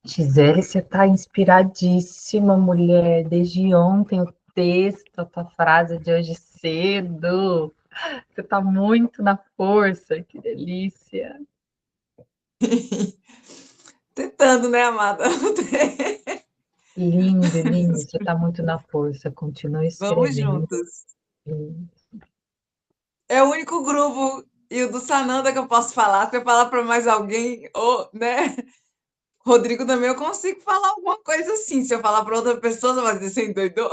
Gisele, você está inspiradíssima, mulher. Desde ontem o texto, a tua frase de hoje cedo. Você está muito na força, que delícia. Tentando, né, amada? Lindo, lindo. Você está muito na força. Continua Vamos escrevendo. juntos. É o único grupo e o do Sananda que eu posso falar. Se eu falar para mais alguém, ou, né? Rodrigo também eu consigo falar alguma coisa assim. Se eu falar para outra pessoa, você vai dizer, você endoidou?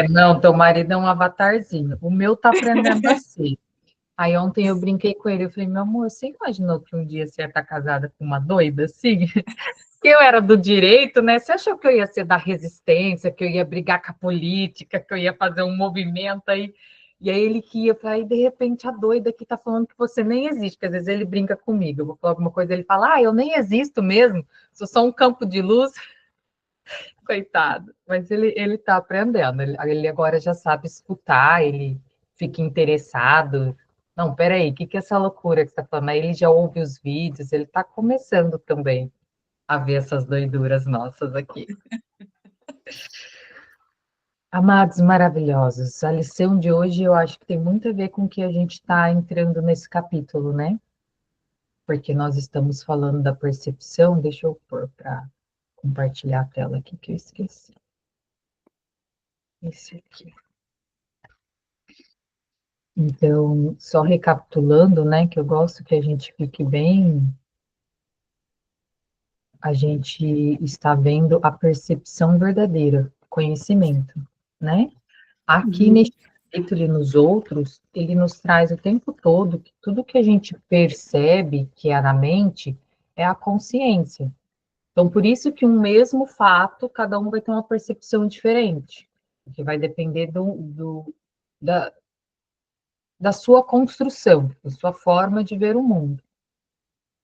Não, teu marido é um avatarzinho. O meu tá aprendendo a ser. Aí ontem eu brinquei com ele, eu falei, meu amor, você imaginou que um dia você ia estar casada com uma doida assim? Que eu era do direito, né? Você achou que eu ia ser da resistência, que eu ia brigar com a política, que eu ia fazer um movimento aí? E aí ele que ia, eu falei, aí de repente a doida que tá falando que você nem existe, porque às vezes ele brinca comigo, eu vou falar alguma coisa, ele fala, eu nem existo mesmo, sou só um campo de luz, coitado. Mas ele tá aprendendo, ele agora já sabe escutar, ele fica interessado. Não, peraí, o que é essa loucura que você tá falando? Aí ele já ouve os vídeos, ele tá começando também a ver essas doiduras nossas aqui. Amados maravilhosos, a lição de hoje eu acho que tem muito a ver com o que a gente está entrando nesse capítulo, né? Porque nós estamos falando da percepção. Deixa eu pôr para compartilhar a tela aqui que eu esqueci. Esse aqui. Então, só recapitulando, né? Que eu gosto que a gente fique bem. A gente está vendo a percepção verdadeira, conhecimento, né? Aqui Uhum. neste capítulo e nos outros, ele nos traz o tempo todo que tudo que a gente percebe que é na mente é a consciência. Então, por isso que um mesmo fato, cada um vai ter uma percepção diferente, que vai depender da, da sua construção, da sua forma de ver o mundo.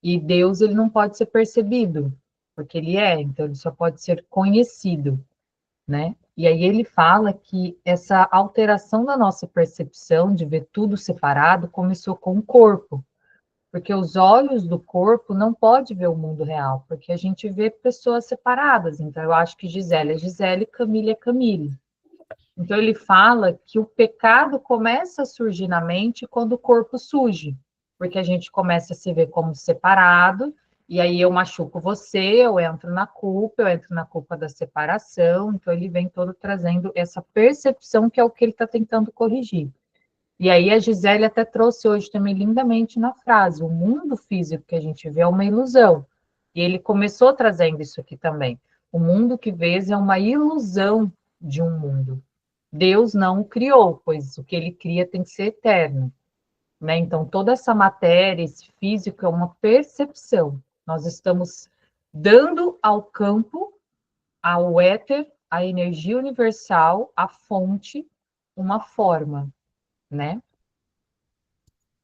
E Deus, ele não pode ser percebido, porque ele é, então ele só pode ser conhecido, né? E aí ele fala que essa alteração da nossa percepção de ver tudo separado começou com o corpo, porque os olhos do corpo não podem ver o mundo real, porque a gente vê pessoas separadas. Então eu acho que Gisele é Gisele, Camille é Camille. Então ele fala que o pecado começa a surgir na mente quando o corpo surge, porque a gente começa a se ver como separado, e aí eu machuco você, eu entro na culpa da separação, então ele vem todo trazendo essa percepção que é o que ele está tentando corrigir. E aí a Gisele até trouxe hoje também lindamente na frase, o mundo físico que a gente vê é uma ilusão. E ele começou trazendo isso aqui também. O mundo que vês é uma ilusão de um mundo. Deus não o criou, pois o que ele cria tem que ser eterno, né? Então, toda essa matéria, esse físico, é uma percepção. Nós estamos dando ao campo, ao éter, à energia universal, à fonte, uma forma, né?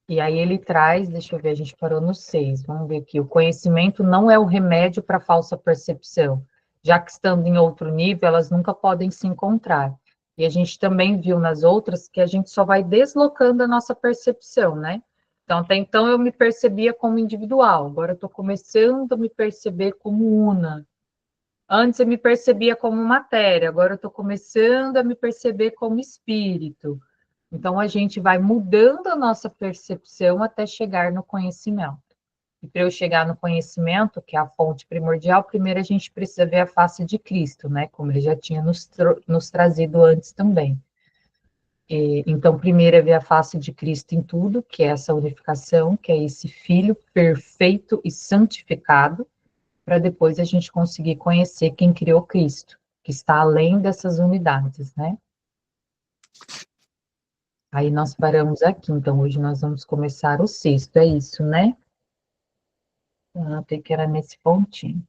E aí ele traz, deixa eu ver, a gente parou no 6, vamos ver aqui. O conhecimento não é o remédio para a falsa percepção, já que estando em outro nível, elas nunca podem se encontrar. E a gente também viu nas outras que a gente só vai deslocando a nossa percepção, né? Então, até então eu me percebia como individual, agora eu estou começando a me perceber como una. Antes eu me percebia como matéria, agora eu estou começando a me perceber como espírito. Então, a gente vai mudando a nossa percepção até chegar no conhecimento. E para eu chegar no conhecimento, que é a fonte primordial, primeiro a gente precisa ver a face de Cristo, né? Como ele já tinha nos trazido antes também. Então, primeiro é ver a face de Cristo em tudo, que é essa unificação, que é esse Filho perfeito e santificado, para depois a gente conseguir conhecer quem criou Cristo, que está além dessas unidades, né? Aí nós paramos aqui, então hoje nós vamos começar o sexto, é isso, né? Eu anotei que era nesse pontinho.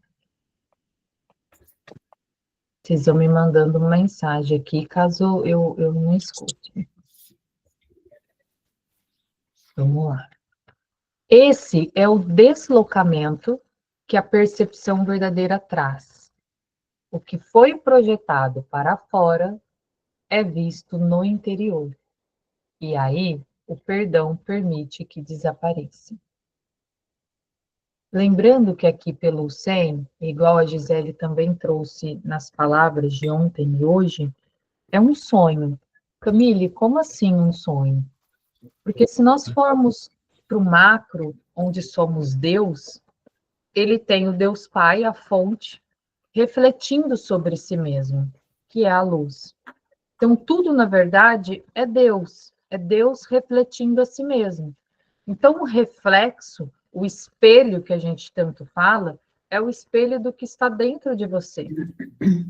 Vocês vão me mandando uma mensagem aqui, caso eu não escute. Vamos lá. Esse é o deslocamento que a percepção verdadeira traz. O que foi projetado para fora é visto no interior. E aí, o perdão permite que desapareça. Lembrando que aqui pelo SEM, igual a Gisele também trouxe nas palavras de ontem e hoje, é um sonho. Camille, como assim um sonho? Porque se nós formos para o macro, onde somos Deus, ele tem o Deus Pai, a fonte, refletindo sobre si mesmo, que é a luz. Então, tudo, na verdade, é Deus refletindo a si mesmo. Então, o reflexo, o espelho que a gente tanto fala, é o espelho do que está dentro de você.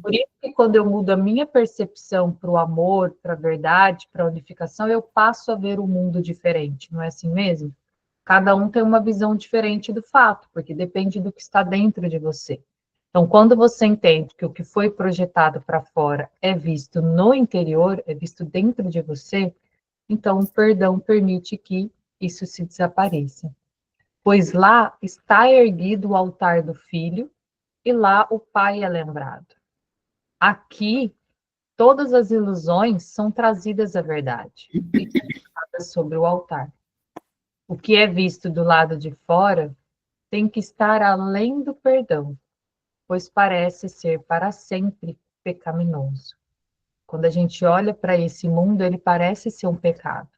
Por isso que quando eu mudo a minha percepção para o amor, para a verdade, para a unificação, eu passo a ver o mundo diferente, não é assim mesmo? Cada um tem uma visão diferente do fato, porque depende do que está dentro de você. Então, quando você entende que o que foi projetado para fora é visto no interior, é visto dentro de você, então o perdão permite que isso se desapareça. Pois lá está erguido o altar do filho e lá o pai é lembrado. Aqui, todas as ilusões são trazidas à verdade e colocadas sobre o altar. O que é visto do lado de fora tem que estar além do perdão, pois parece ser para sempre pecaminoso. Quando a gente olha para esse mundo, ele parece ser um pecado.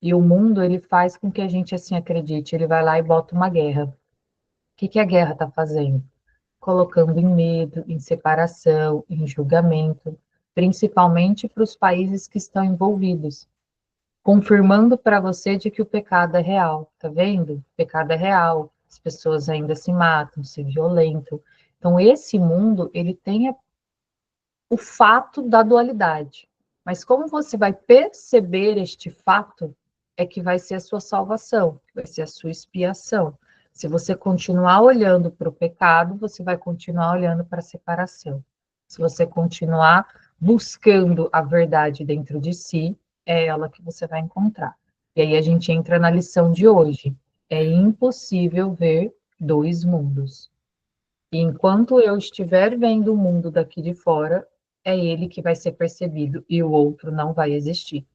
E o mundo, ele faz com que a gente assim acredite. Ele vai lá e bota uma guerra. O que que a guerra está fazendo? Colocando em medo, em separação, em julgamento, principalmente para os países que estão envolvidos, confirmando para você de que o pecado é real, tá vendo? O pecado é real, as pessoas ainda se matam, se violentam. Então, esse mundo, ele tem o fato da dualidade. Mas como você vai perceber este fato, é que vai ser a sua salvação, vai ser a sua expiação. Se você continuar olhando para o pecado, você vai continuar olhando para a separação. Se você continuar buscando a verdade dentro de si, é ela que você vai encontrar. E aí a gente entra na lição de hoje. É impossível ver dois mundos. E enquanto eu estiver vendo o mundo daqui de fora, é ele que vai ser percebido e o outro não vai existir.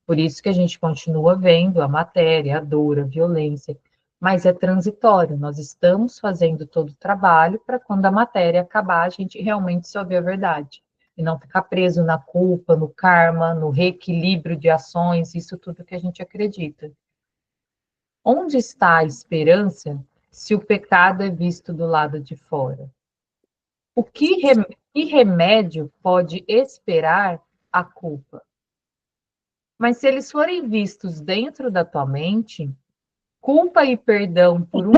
Por isso que a gente continua vendo a matéria, a dor, a violência, mas é transitório. Nós estamos fazendo todo o trabalho para quando a matéria acabar, a gente realmente só ver a verdade. E não ficar preso na culpa, no karma, no reequilíbrio de ações, isso tudo que a gente acredita. Onde está a esperança se o pecado é visto do lado de fora? Que remédio pode esperar a culpa? Mas se eles forem vistos dentro da tua mente, culpa e perdão por um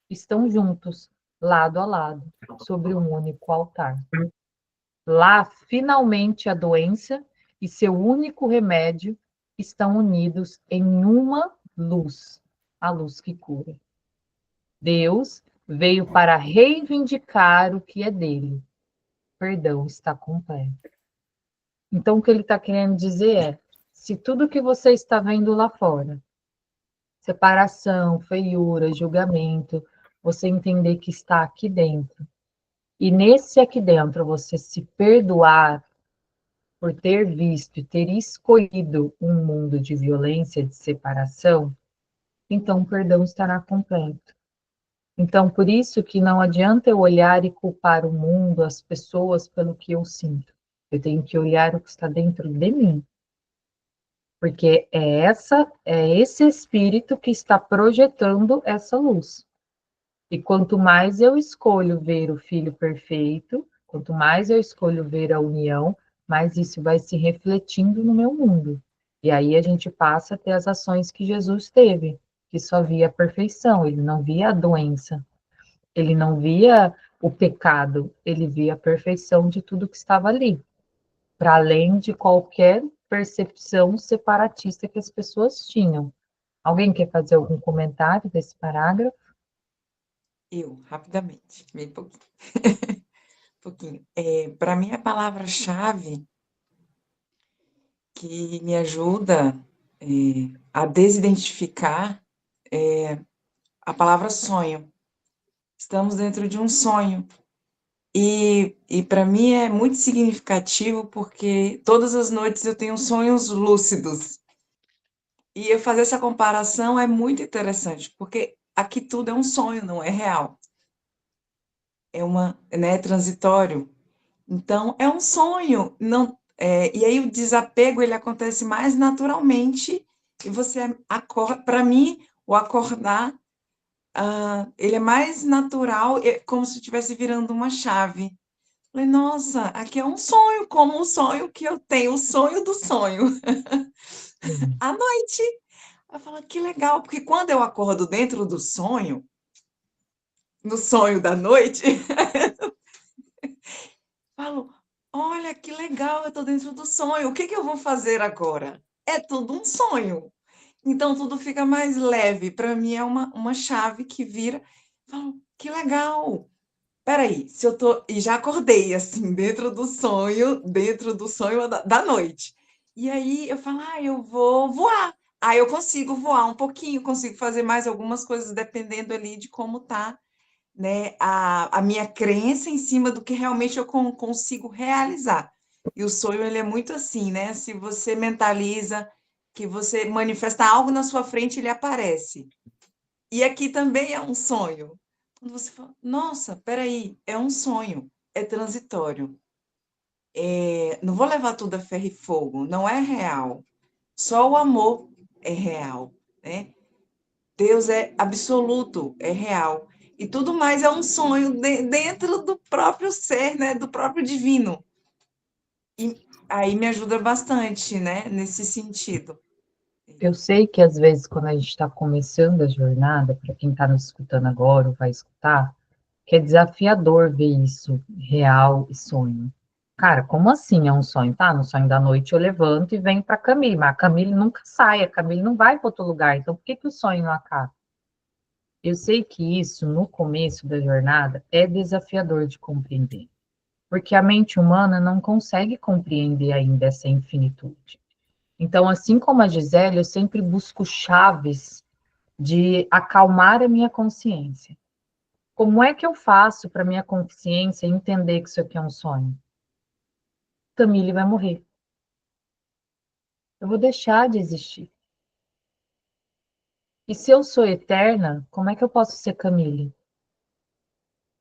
estão juntos, lado a lado, sobre um único altar. Lá, finalmente, a doença e seu único remédio estão unidos em uma luz, a luz que cura. Deus veio para reivindicar o que é dele. Perdão está completo. Então, o que ele está querendo dizer é: se tudo que você está vendo lá fora, separação, feiura, julgamento, você entender que está aqui dentro, e nesse aqui dentro você se perdoar por ter visto e ter escolhido um mundo de violência, de separação, então o perdão estará completo. Então, por isso que não adianta eu olhar e culpar o mundo, as pessoas, pelo que eu sinto. Eu tenho que olhar o que está dentro de mim. Porque é esse espírito que está projetando essa luz. E quanto mais eu escolho ver o filho perfeito, quanto mais eu escolho ver a união, mais isso vai se refletindo no meu mundo. E aí a gente passa a ter as ações que Jesus teve, que só via a perfeição, ele não via a doença, ele não via o pecado, ele via a perfeição de tudo que estava ali, para além de qualquer percepção separatista que as pessoas tinham. Alguém quer fazer algum comentário desse parágrafo? Eu, rapidamente, bem pouquinho. pouquinho. Para mim, a palavra-chave que me ajuda a desidentificar é a palavra sonho. Estamos dentro de um sonho. E para mim é muito significativo porque todas as noites eu tenho sonhos lúcidos. E eu fazer essa comparação é muito interessante, porque aqui tudo é um sonho, não é real. É transitório. Então, é um sonho. Não, e aí o desapego, ele acontece mais naturalmente, e você acorda, para mim, o acordar, ele é mais natural, como se estivesse virando uma chave. Falei, nossa, aqui é um sonho, como um sonho que eu tenho, o sonho do sonho. Sim. À noite, eu falo, que legal, porque quando eu acordo dentro do sonho, no sonho da noite, falo, olha que legal, eu estou dentro do sonho, o que que eu vou fazer agora? É tudo um sonho. Então tudo fica mais leve. Para mim é uma chave que vira, falo, que legal. Peraí, se eu tô. E já acordei, assim, dentro do sonho da noite. E aí eu falo, eu vou voar. Aí eu consigo voar um pouquinho, consigo fazer mais algumas coisas, dependendo ali de como tá, né, a minha crença em cima do que realmente eu consigo realizar. E o sonho, ele é muito assim, né? Se você mentaliza que você manifesta algo na sua frente, ele aparece. E aqui também é um sonho. Quando você fala, nossa, peraí, é um sonho, é transitório. Não vou levar tudo a ferro e fogo, não é real. Só o amor é real, né? Deus é absoluto, é real. E tudo mais é um sonho dentro do próprio ser, né? Do próprio divino. E aí me ajuda bastante, né? Nesse sentido. Eu sei que às vezes, quando a gente está começando a jornada, para quem está nos escutando agora ou vai escutar, que é desafiador ver isso, real e sonho. Cara, como assim é um sonho? Tá, no sonho da noite eu levanto e venho para a Camille, mas a Camille nunca sai, a Camille não vai para outro lugar, então por que que o sonho não acaba? Eu sei que isso, no começo da jornada, é desafiador de compreender, porque a mente humana não consegue compreender ainda essa infinitude. Então, assim como a Gisele, eu sempre busco chaves de acalmar a minha consciência. Como é que eu faço para minha consciência entender que isso aqui é um sonho? Camille vai morrer. Eu vou deixar de existir. E se eu sou eterna, como é que eu posso ser Camille?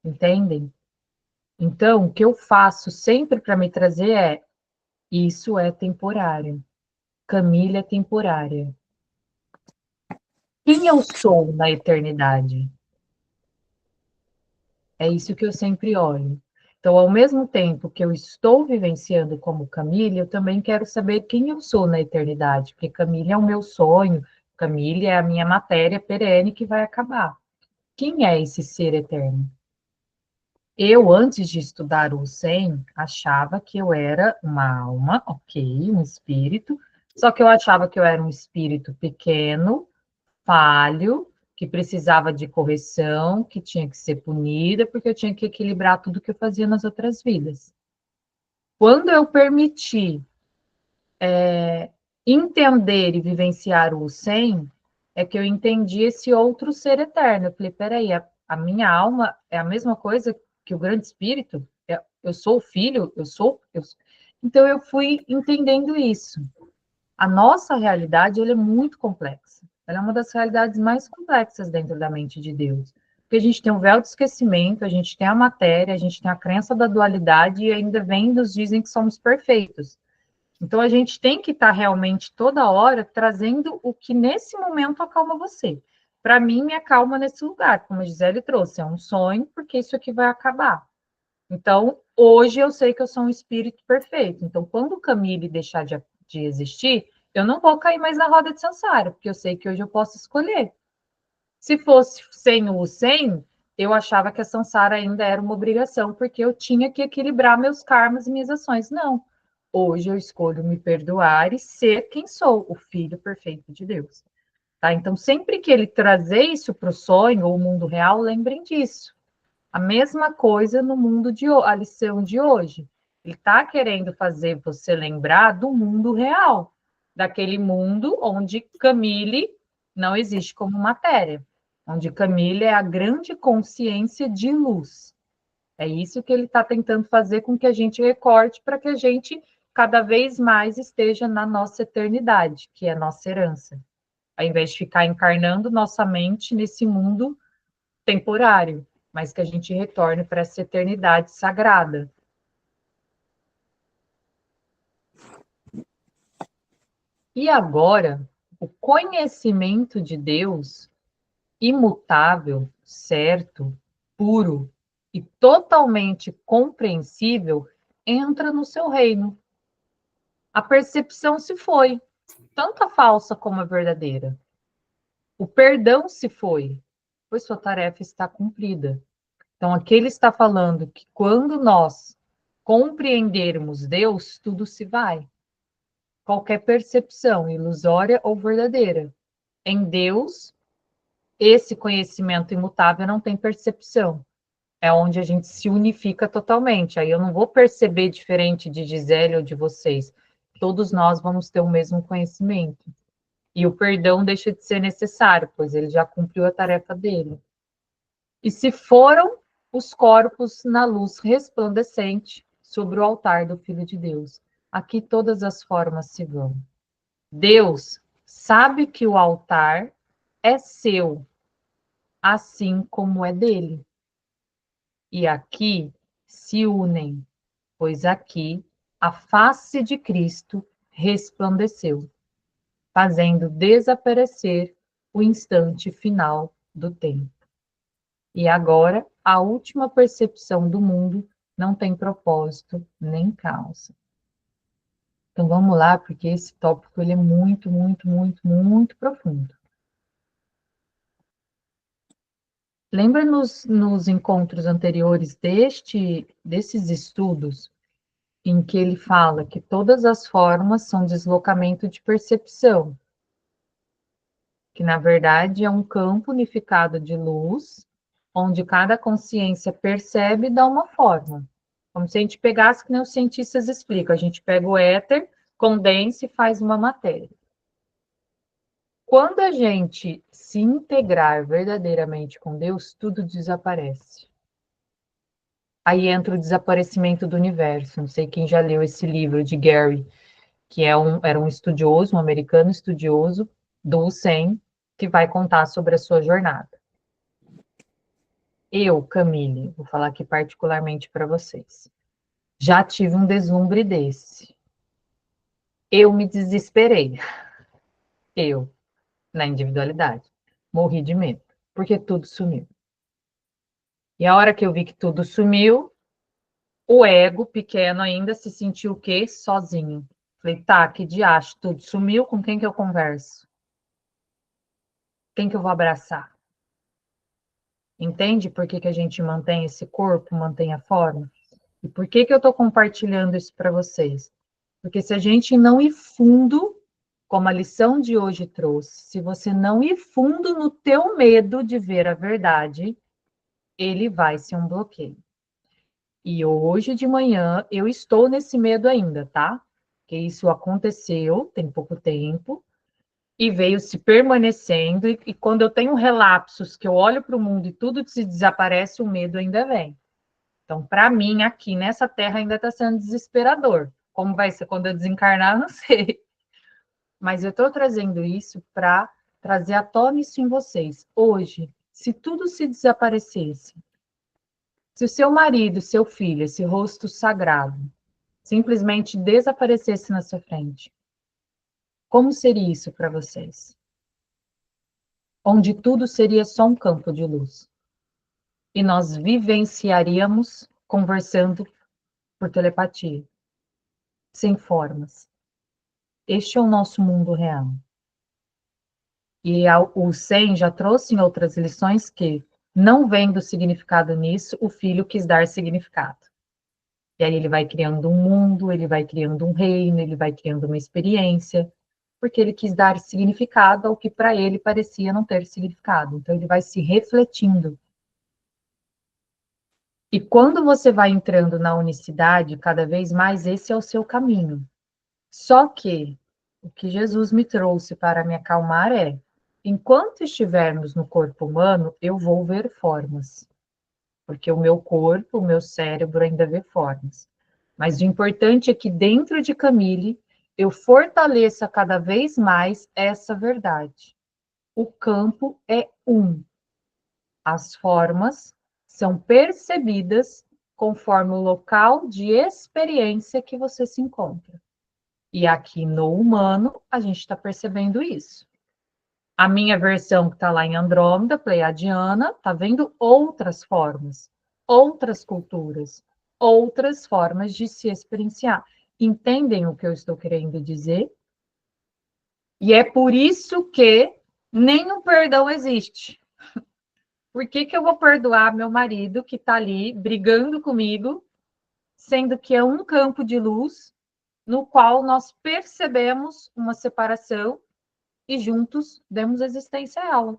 Entendem? Então, o que eu faço sempre para me trazer é: isso é temporário. Camille é temporária. Quem eu sou na eternidade? É isso que eu sempre olho. Então, ao mesmo tempo que eu estou vivenciando como Camille, eu também quero saber quem eu sou na eternidade, porque Camille é o meu sonho, Camille é a minha matéria perene que vai acabar. Quem é esse ser eterno? Eu, antes de estudar o Zen, achava que eu era uma alma, ok, um espírito, só que eu achava que eu era um espírito pequeno, falho, que precisava de correção, que tinha que ser punida, porque eu tinha que equilibrar tudo que eu fazia nas outras vidas. Quando eu permiti entender e vivenciar o sem, é que eu entendi esse outro ser eterno. Eu falei, peraí, a minha alma é a mesma coisa que o grande espírito? Eu sou o filho? Então eu fui entendendo isso. A nossa realidade ela é muito complexa. Ela é uma das realidades mais complexas dentro da mente de Deus. Porque a gente tem um véu de esquecimento, a gente tem a matéria, a gente tem a crença da dualidade e ainda vem nos dizem que somos perfeitos. Então a gente tem que estar realmente toda hora trazendo o que nesse momento acalma você. Para mim, me acalma nesse lugar, como a Gisele trouxe, é um sonho, porque isso aqui vai acabar. Então, hoje eu sei que eu sou um espírito perfeito. Então, quando o Camille deixar de existir, eu não vou cair mais na roda de samsara, porque eu sei que hoje eu posso escolher. Se fosse sem o 100, eu achava que a samsara ainda era uma obrigação, porque eu tinha que equilibrar meus karmas e minhas ações. Não. Hoje eu escolho me perdoar e ser quem sou, o filho perfeito de Deus. Tá? Então, sempre que ele trazer isso para o sonho ou o mundo real, lembrem disso. A mesma coisa no mundo de a lição de hoje. Ele está querendo fazer você lembrar do mundo real, daquele mundo onde Camille não existe como matéria, onde Camille é a grande consciência de luz. É isso que ele está tentando fazer com que a gente recorte para que a gente cada vez mais esteja na nossa eternidade, que é a nossa herança. ao invés de ficar encarnando nossa mente nesse mundo temporário, mas que a gente retorne para essa eternidade sagrada. E agora, o conhecimento de Deus, imutável, certo, puro e totalmente compreensível, entra no seu reino. A percepção se foi, tanto a falsa como a verdadeira. O perdão se foi, pois sua tarefa está cumprida. Então, aqui ele está falando que quando nós compreendermos Deus, tudo se vai. Qualquer percepção, ilusória ou verdadeira. Em Deus, esse conhecimento imutável não tem percepção. É onde a gente se unifica totalmente. Aí eu não vou perceber diferente de Gisele ou de vocês. Todos nós vamos ter o mesmo conhecimento. E o perdão deixa de ser necessário, pois ele já cumpriu a tarefa dele. E se foram os corpos na luz resplandecente sobre o altar do Filho de Deus. Aqui todas as formas se vão. Deus sabe que o altar é seu, assim como é dele. E aqui se unem, pois aqui a face de Cristo resplandeceu, fazendo desaparecer o instante final do tempo. E agora, a última percepção do mundo não tem propósito nem causa. Então vamos lá, porque esse tópico ele é muito, muito, muito, muito profundo. Lembra nos encontros anteriores desses estudos, em que ele fala que todas as formas são deslocamento de percepção, que na verdade é um campo unificado de luz, onde cada consciência percebe e dá uma forma. Como se a gente pegasse, que nem os cientistas explicam, a gente pega o éter, condensa e faz uma matéria. Quando a gente se integrar verdadeiramente com Deus, tudo desaparece. Aí entra o desaparecimento do universo. Não sei quem já leu esse livro de Gary, que era um estudioso, um americano estudioso do Hussein, que vai contar sobre a sua jornada. Eu, Camille, vou falar aqui particularmente para vocês, já tive um deslumbre desse. Eu me desesperei. Eu, na individualidade, morri de medo, porque tudo sumiu. E a hora que eu vi que tudo sumiu, o ego, pequeno ainda, se sentiu o quê? Sozinho. Falei, tá, que diacho, tudo sumiu, com quem que eu converso? Quem que eu vou abraçar? Entende por que que a gente mantém esse corpo, mantém a forma? E por que que eu estou compartilhando isso para vocês? Porque se a gente não ir fundo, como a lição de hoje trouxe, se você não ir fundo no teu medo de ver a verdade, ele vai ser um bloqueio. E hoje de manhã eu estou nesse medo ainda, tá? Que isso aconteceu, tem pouco tempo, e veio se permanecendo, e quando eu tenho relapsos, que eu olho para o mundo e tudo se desaparece, o medo ainda vem. Então, para mim, aqui nessa terra ainda está sendo desesperador. Como vai ser quando eu desencarnar, não sei. Mas eu estou trazendo isso para trazer à tona isso em vocês. Hoje, se tudo se desaparecesse, se o seu marido, seu filho, esse rosto sagrado, simplesmente desaparecesse na sua frente, como seria isso para vocês? Onde tudo seria só um campo de luz. E nós vivenciaríamos conversando por telepatia, sem formas. Este é o nosso mundo real. E o Sen já trouxe em outras lições que, não vendo significado nisso, o filho quis dar significado. E aí ele vai criando um mundo, ele vai criando um reino, ele vai criando uma experiência, porque ele quis dar significado ao que para ele parecia não ter significado. Então ele vai se refletindo. E quando você vai entrando na unicidade, cada vez mais esse é o seu caminho. Só que o que Jesus me trouxe para me acalmar é: enquanto estivermos no corpo humano, eu vou ver formas, porque o meu corpo, o meu cérebro ainda vê formas. Mas o importante é que dentro de Camille, eu fortaleça cada vez mais essa verdade. O campo é um. As formas são percebidas conforme o local de experiência que você se encontra. E aqui no humano, a gente está percebendo isso. A minha versão que está lá em Andrômeda, pleiadiana, está vendo outras formas, outras culturas, outras formas de se experienciar. Entendem o que eu estou querendo dizer? E é por isso que nenhum perdão existe. Por que que eu vou perdoar meu marido que está ali brigando comigo, sendo que é um campo de luz no qual nós percebemos uma separação e juntos demos existência a ela?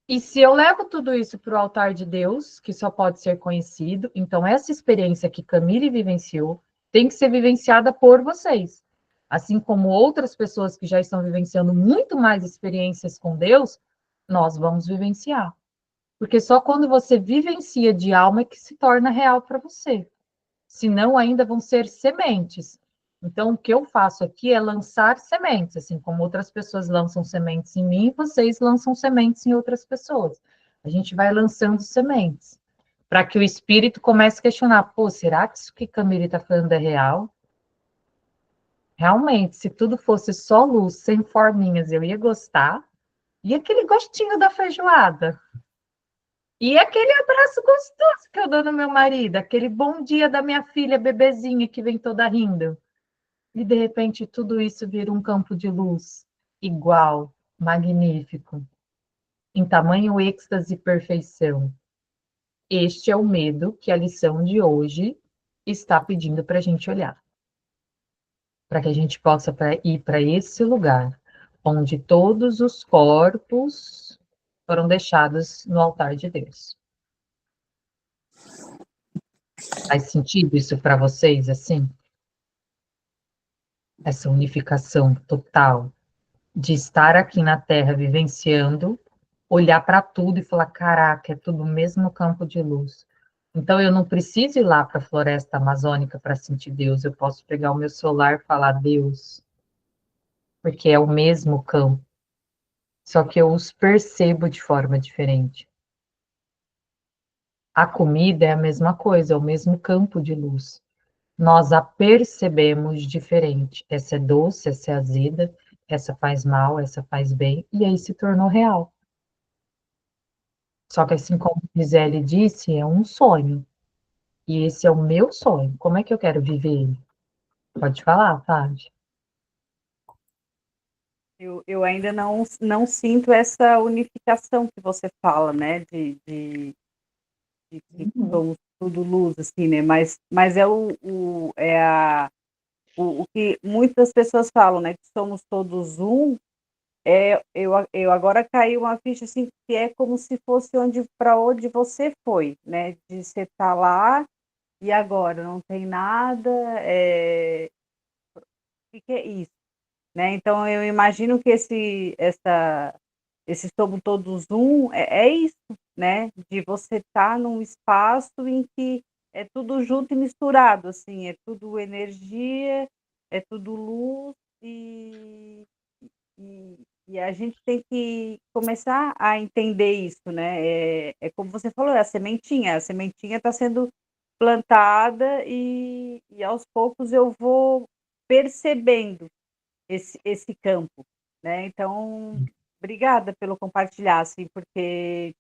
E se eu levo tudo isso para o altar de Deus, que só pode ser conhecido, então essa experiência que Camille vivenciou tem que ser vivenciada por vocês. Assim como outras pessoas que já estão vivenciando muito mais experiências com Deus, nós vamos vivenciar. Porque só quando você vivencia de alma é que se torna real para você. Senão, ainda vão ser sementes. Então, o que eu faço aqui é lançar sementes, assim como outras pessoas lançam sementes em mim, vocês lançam sementes em outras pessoas. A gente vai lançando sementes, para que o espírito comece a questionar: pô, será que isso que Camille está falando é real? Realmente, se tudo fosse só luz, sem forminhas, eu ia gostar. E aquele gostinho da feijoada? E aquele abraço gostoso que eu dou no meu marido? Aquele bom dia da minha filha bebezinha que vem toda rindo? E de repente tudo isso vira um campo de luz igual, magnífico, em tamanho êxtase e perfeição. Este é o medo que a lição de hoje está pedindo para a gente olhar, para que a gente possa ir para esse lugar onde todos os corpos foram deixados no altar de Deus. Faz sentido isso para vocês, assim? Essa unificação total de estar aqui na Terra vivenciando, olhar para tudo e falar: caraca, é tudo o mesmo campo de luz. Então eu não preciso ir lá para a floresta amazônica para sentir Deus, eu posso pegar o meu celular e falar Deus, porque é o mesmo campo, só que eu os percebo de forma diferente. A comida é a mesma coisa, é o mesmo campo de luz. Nós a percebemos diferente. Essa é doce, essa é azeda, essa faz mal, essa faz bem, e aí se tornou real. Só que assim como Gisele disse, é um sonho. E esse é o meu sonho. Como é que eu quero viver ele? Pode falar, Fábio. Eu ainda não sinto essa unificação que você fala, né? De que somos tudo luz, assim, né? Mas é o que muitas pessoas falam, né? Que somos todos um. Eu agora caiu uma ficha assim que é como se fosse para onde você foi, né? De você estar lá e agora não tem nada. O que é isso? Né? Então eu imagino que esse somos todos um é isso, né? De você estar num espaço em que é tudo junto e misturado, assim, é tudo energia, é tudo luz e, e a gente tem que começar a entender isso, né? É como você falou, é a sementinha está sendo plantada e aos poucos eu vou percebendo esse campo, né? Então, obrigada pelo compartilhar, assim, porque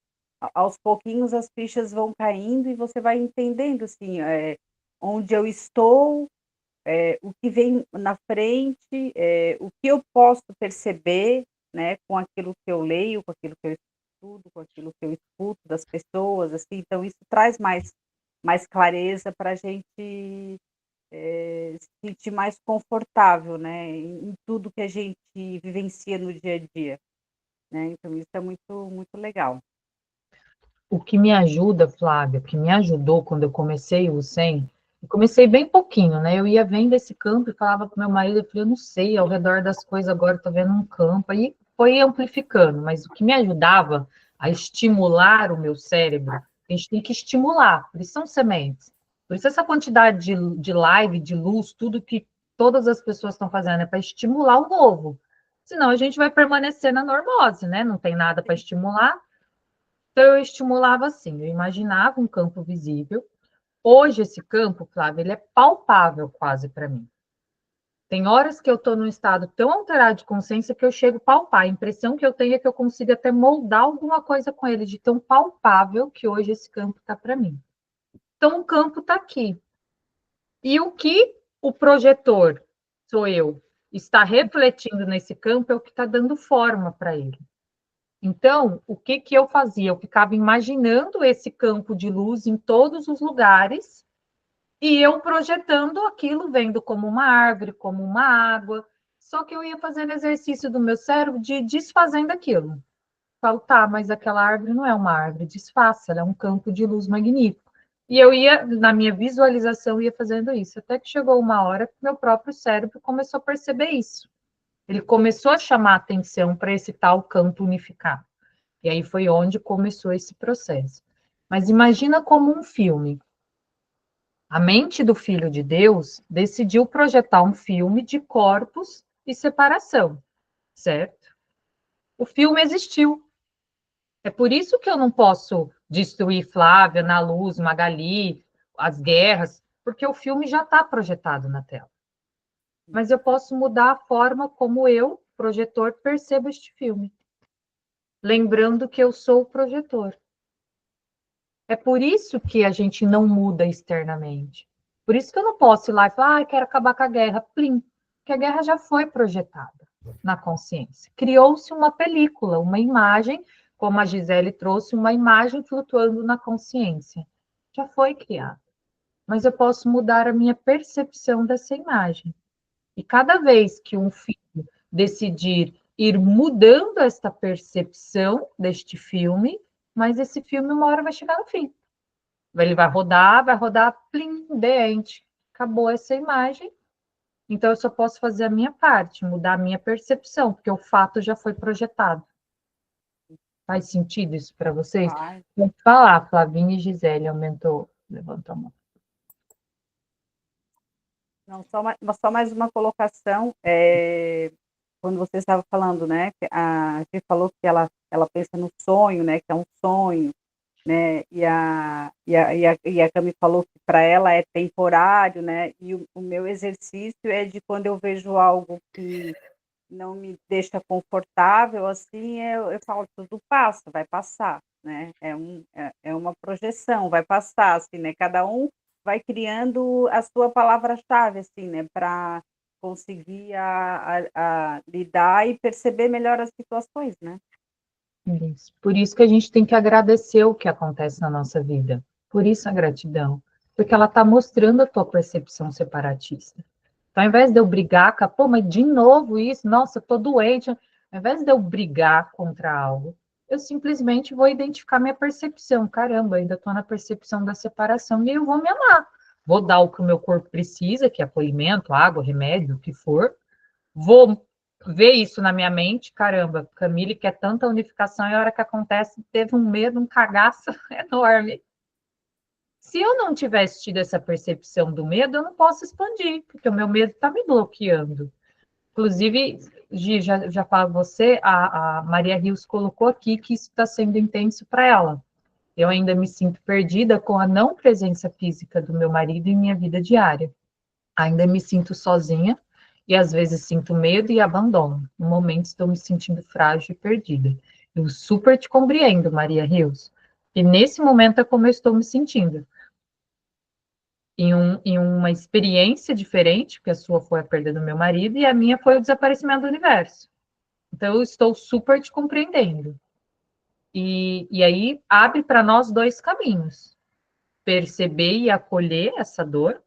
aos pouquinhos as fichas vão caindo e você vai entendendo, assim, onde eu estou, o que vem na frente, o que eu posso perceber, né, com aquilo que eu leio, com aquilo que eu estudo, com aquilo que eu escuto das pessoas, assim, então isso traz mais clareza para a gente se sentir mais confortável, né, em tudo que a gente vivencia no dia a dia, né? Então isso é muito legal. O que me ajuda, Flávia, o que me ajudou quando eu comecei o 100, eu comecei bem pouquinho, né? Eu ia vendo esse campo e falava com meu marido, eu falei, eu não sei, ao redor das coisas agora estou vendo um campo. Aí foi amplificando, mas o que me ajudava a estimular o meu cérebro, a gente tem que estimular, por isso são sementes. Por isso essa quantidade de live, de luz, tudo que todas as pessoas estão fazendo é para estimular o novo. senão a gente vai permanecer na normose, né? Não tem nada para estimular. Então, eu estimulava assim, eu imaginava um campo visível. Hoje, esse campo, Flávio, ele é palpável quase para mim. Tem horas que eu estou num estado tão alterado de consciência que eu chego a palpar. A impressão que eu tenho é que eu consigo até moldar alguma coisa com ele, de tão palpável que hoje esse campo está para mim. Então, o campo está aqui. E o que o projetor, sou eu, está refletindo nesse campo é o que está dando forma para ele. Então, o que eu fazia? Eu ficava imaginando esse campo de luz em todos os lugares e eu projetando aquilo, vendo como uma árvore, como uma água. Só que eu ia fazendo exercício do meu cérebro de desfazendo aquilo. Falo, tá, mas aquela árvore não é uma árvore, desfaça, ela é um campo de luz magnífico. E eu ia, na minha visualização, ia fazendo isso. Até que chegou uma hora que meu próprio cérebro começou a perceber isso. Ele começou a chamar atenção para esse tal campo unificado. E aí foi onde começou esse processo. Mas imagina como um filme. A mente do Filho de Deus decidiu projetar um filme de corpos e separação, certo? O filme existiu. É por isso que eu não posso destruir Flávia, Ana Luz, Magali, as guerras, porque o filme já está projetado na tela. Mas eu posso mudar a forma como eu, projetor, percebo este filme. Lembrando que eu sou o projetor. É por isso que a gente não muda externamente. Por isso que eu não posso ir lá e falar, quero acabar com a guerra. Plim, porque a guerra já foi projetada na consciência. Criou-se uma película, uma imagem, como a Gisele trouxe, uma imagem flutuando na consciência. Já foi criada. Mas eu posso mudar a minha percepção dessa imagem. E cada vez que um filho decidir ir mudando esta percepção deste filme, mas esse filme uma hora vai chegar no fim. Ele vai rodar, plim, the end. Acabou essa imagem. Então, eu só posso fazer a minha parte, mudar a minha percepção, porque o fato já foi projetado. Faz sentido isso para vocês? Vou falar, Flavinha e Gisele levantou a mão. Não, só mais uma colocação. Quando você estava falando, né, a gente falou que ela pensa no sonho, né, que é um sonho, né, e a Cami falou que para ela é temporário, né, e o meu exercício é de quando eu vejo algo que não me deixa confortável, assim, eu falo, tudo passa, vai passar, né, é uma projeção, vai passar, assim, né, cada um vai criando a sua palavra-chave, assim, né, para conseguir a lidar e perceber melhor as situações, né. Isso. Por isso que a gente tem que agradecer o que acontece na nossa vida. Por isso a gratidão. Porque ela está mostrando a tua percepção separatista. Então, ao invés de eu brigar, pô, mas de novo isso, nossa, eu tô doente. Ao invés de eu brigar contra algo, eu simplesmente vou identificar minha percepção. Caramba, ainda estou na percepção da separação e eu vou me amar. Vou dar o que o meu corpo precisa, que é acolhimento, água, remédio, o que for. Vou ver isso na minha mente. Caramba, Camille quer tanta unificação e a hora que acontece, teve um medo, um cagaço enorme. Se eu não tivesse tido essa percepção do medo, eu não posso expandir, porque o meu medo está me bloqueando. Inclusive, Gi, já falo você, a Maria Rios colocou aqui que isso está sendo intenso para ela. Eu ainda me sinto perdida com a não presença física do meu marido em minha vida diária. Ainda me sinto sozinha e às vezes sinto medo e abandono. No momento estou me sentindo frágil e perdida. Eu super te compreendo, Maria Rios. E nesse momento é como eu estou me sentindo em uma experiência diferente, porque a sua foi a perda do meu marido e a minha foi o desaparecimento do universo. Então, eu estou super te compreendendo. E aí abre para nós dois caminhos: perceber e acolher essa dor,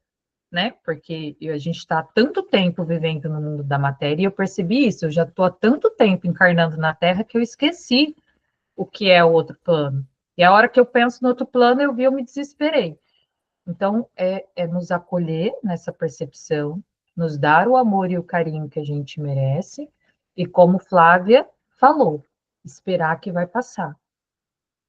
né? Porque a gente está há tanto tempo vivendo no mundo da matéria e eu percebi isso. Eu já estou há tanto tempo encarnando na Terra que eu esqueci o que é o outro plano. E a hora que eu penso no outro plano, eu me desesperei. Então, é nos acolher nessa percepção, nos dar o amor e o carinho que a gente merece, e como Flávia falou, esperar que vai passar.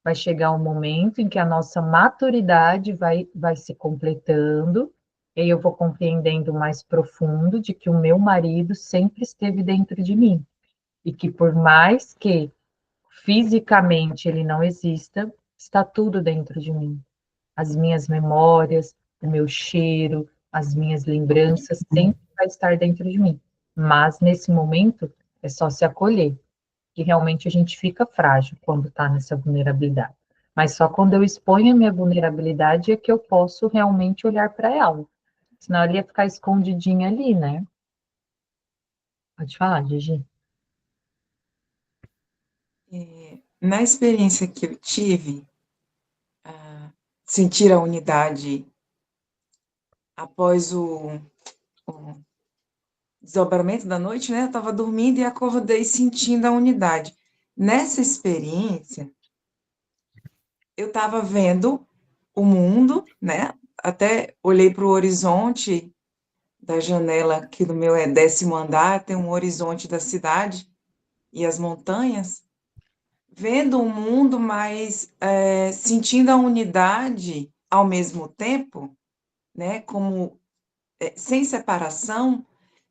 Vai chegar um momento em que a nossa maturidade vai se completando, e aí eu vou compreendendo mais profundo de que o meu marido sempre esteve dentro de mim. e que por mais que fisicamente ele não exista, está tudo dentro de mim. As minhas memórias, o meu cheiro, as minhas lembranças, sempre vai estar dentro de mim. Mas nesse momento é só se acolher, que realmente a gente fica frágil quando está nessa vulnerabilidade. Mas só quando eu exponho a minha vulnerabilidade é que eu posso realmente olhar para ela. Senão ela ia ficar escondidinha ali, né? Pode falar, Gigi. Na experiência que eu tive, sentir a unidade após o desdobramento da noite, né? Eu estava dormindo e acordei sentindo a unidade. Nessa experiência, eu estava vendo o mundo, né? Até olhei para o horizonte da janela, que no meu é 10º andar, tem um horizonte da cidade e as montanhas, vendo o mundo, mas sentindo a unidade ao mesmo tempo, né? Como sem separação,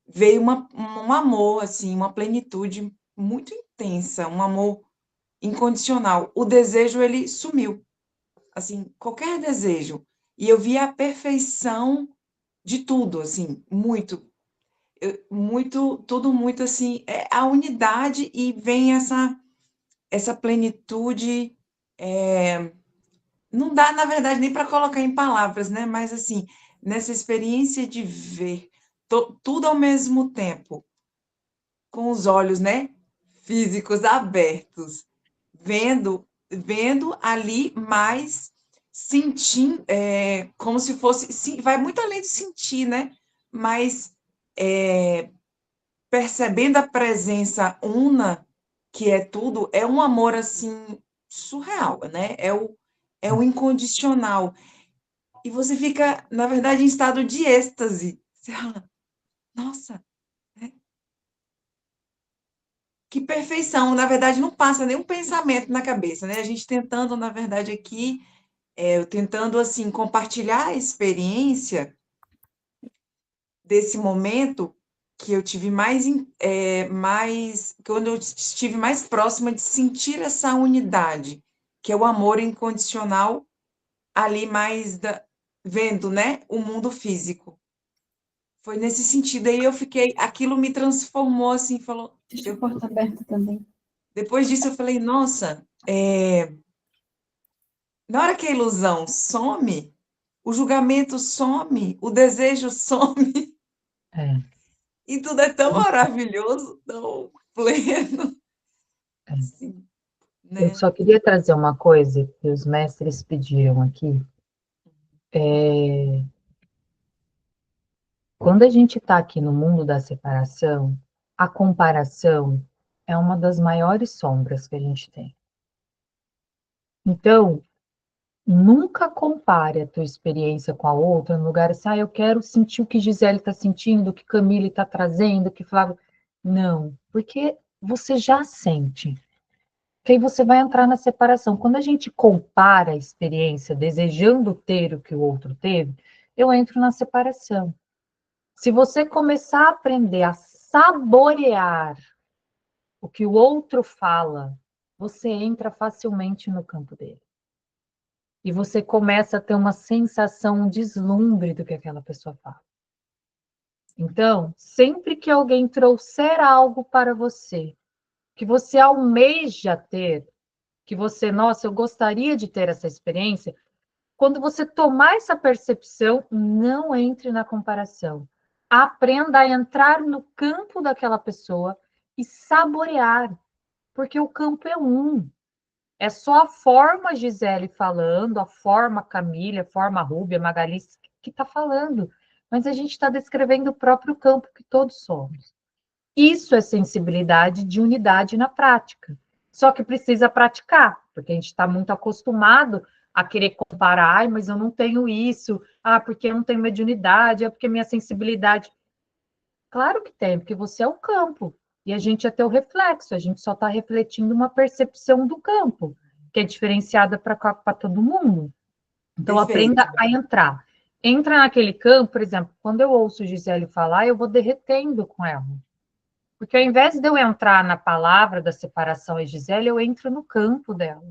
veio um amor, assim, uma plenitude muito intensa, um amor incondicional. O desejo, ele sumiu, assim, qualquer desejo. E eu vi a perfeição de tudo, assim, muito, tudo muito, assim, a unidade e vem essa plenitude, não dá, na verdade, nem para colocar em palavras, né? Mas, assim, nessa experiência de ver tudo ao mesmo tempo, com os olhos, né, físicos abertos, vendo ali, mas sentindo, como se fosse, sim, vai muito além de sentir, né, mas percebendo a presença una, que é tudo, é um amor, assim, surreal, né, é o incondicional. E você fica, na verdade, em estado de êxtase. Você fala, nossa, que perfeição, na verdade não passa nenhum pensamento na cabeça, né? A gente tentando, na verdade, aqui, eu tentando, assim, compartilhar a experiência desse momento que eu tive quando eu estive mais próxima de sentir essa unidade, que é o amor incondicional, ali mais vendo, né, o mundo físico. Foi nesse sentido, aí eu fiquei, aquilo me transformou, assim, falou, Deixa a porta aberta também. depois disso eu falei, nossa, na hora que a ilusão some, o julgamento some, o desejo some, É, e tudo é tão maravilhoso, tão pleno, é. assim, Eu né? só queria trazer uma coisa que os mestres pediram aqui. Quando a gente está aqui no mundo da separação, a comparação é uma das maiores sombras que a gente tem. Então, nunca compare a tua experiência com a outra no lugar assim, eu quero sentir o que Gisele está sentindo, o que Camille está trazendo, o que Flávio... Não, porque você já sente. Que aí você vai entrar na separação. Quando a gente compara a experiência, desejando ter o que o outro teve, eu entro na separação. Se você começar a aprender a saborear o que o outro fala, você entra facilmente no campo dele. E você começa a ter uma sensação, um deslumbre do que aquela pessoa fala. Então, sempre que alguém trouxer algo para você, que você almeja ter, que você, nossa, eu gostaria de ter essa experiência, quando você tomar essa percepção, não entre na comparação. Aprenda a entrar no campo daquela pessoa e saborear, porque o campo é um. É só a forma Gisele falando, a forma Camila, a forma Rúbia, Magali, que está falando. Mas a gente está descrevendo o próprio campo que todos somos. Isso é sensibilidade de unidade na prática. Só que precisa praticar, porque a gente está muito acostumado a querer comparar, ai, mas eu não tenho isso, porque eu não tenho mediunidade, porque minha sensibilidade. Claro que tem, porque você é o campo, e a gente é teu reflexo, a gente só está refletindo uma percepção do campo, que é diferenciada para todo mundo. Então, Perfeito. aprenda a entrar. Entra naquele campo, por exemplo, quando eu ouço Gisele falar, eu vou derretendo com ela. Porque ao invés de eu entrar na palavra da separação e Gisele, eu entro no campo dela.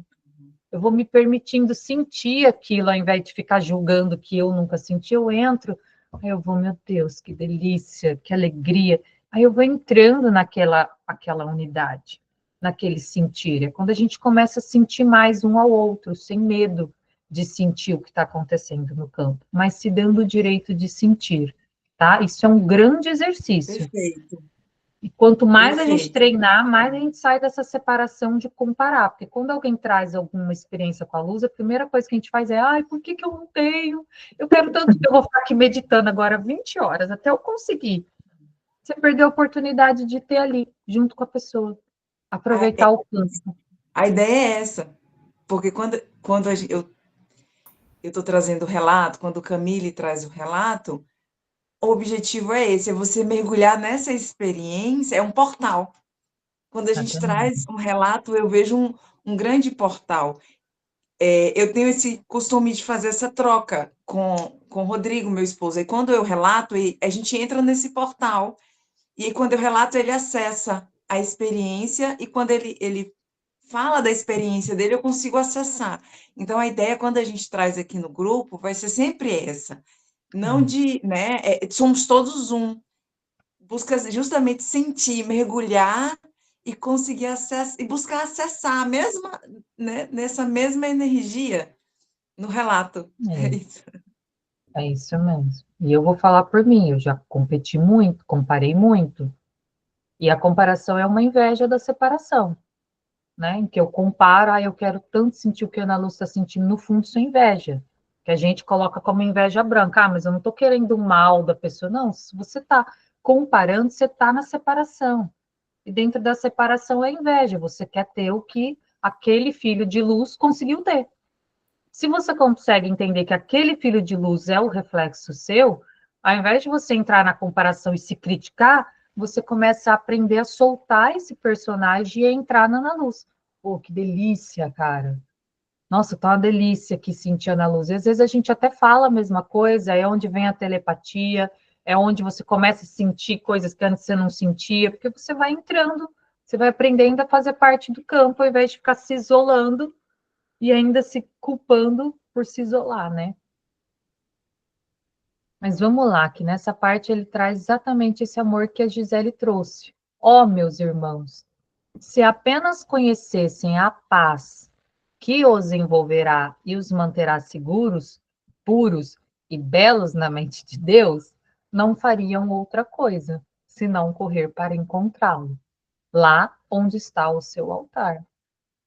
Eu vou me permitindo sentir aquilo, ao invés de ficar julgando que eu nunca senti, eu entro, aí eu vou, meu Deus, que delícia, que alegria. Aí eu vou entrando aquela unidade, naquele sentir. É quando a gente começa a sentir mais um ao outro, sem medo de sentir o que está acontecendo no campo, mas se dando o direito de sentir, tá? Isso é um grande exercício. Perfeito. E quanto mais a gente Perfeito. treinar, mais a gente sai dessa separação de comparar. Porque quando alguém traz alguma experiência com a luz, a primeira coisa que a gente faz é, ai, por que eu não tenho? Eu quero tanto que eu vou ficar aqui meditando agora 20 horas, até eu conseguir. Você perdeu a oportunidade de ter ali, junto com a pessoa. Aproveitar o campo. A ideia é essa. Porque quando eu estou trazendo o relato, quando o Camille traz o relato, o objetivo é esse, é você mergulhar nessa experiência, é um portal. Quando a gente traz um relato, eu vejo um grande portal. Eu tenho esse costume de fazer essa troca com o Rodrigo, meu esposo. E quando eu relato, a gente entra nesse portal. E quando eu relato, ele acessa a experiência. E quando ele fala da experiência dele, eu consigo acessar. Então, a ideia, quando a gente traz aqui no grupo, vai ser sempre essa. Não de, né? Somos todos um. Busca justamente sentir, mergulhar e conseguir acessar, e buscar acessar a mesma, né, nessa mesma energia no relato. É isso. É isso mesmo. E eu vou falar por mim, eu já competi muito, comparei muito. E a comparação é uma inveja da separação, né? Em que eu comparo, eu quero tanto sentir o que a Ana Lúcia está sentindo, no fundo, isso é inveja. Que a gente coloca como inveja branca. Ah, mas eu não estou querendo o mal da pessoa. Não, se você está comparando, você está na separação. E dentro da separação é inveja. Você quer ter o que aquele filho de luz conseguiu ter. Se você consegue entender que aquele filho de luz é o reflexo seu, ao invés de você entrar na comparação e se criticar, você começa a aprender a soltar esse personagem e a entrar na luz. Pô, que delícia, cara. Nossa, tá uma delícia aqui sentir na luz. E às vezes a gente até fala a mesma coisa, é onde vem a telepatia, é onde você começa a sentir coisas que antes você não sentia, porque você vai entrando, você vai aprendendo a fazer parte do campo, ao invés de ficar se isolando e ainda se culpando por se isolar, né? Mas vamos lá, que nessa parte ele traz exatamente esse amor que a Gisele trouxe. Ó, meus irmãos, se apenas conhecessem a paz que os envolverá e os manterá seguros, puros e belos na mente de Deus, não fariam outra coisa, senão correr para encontrá-lo, lá onde está o seu altar.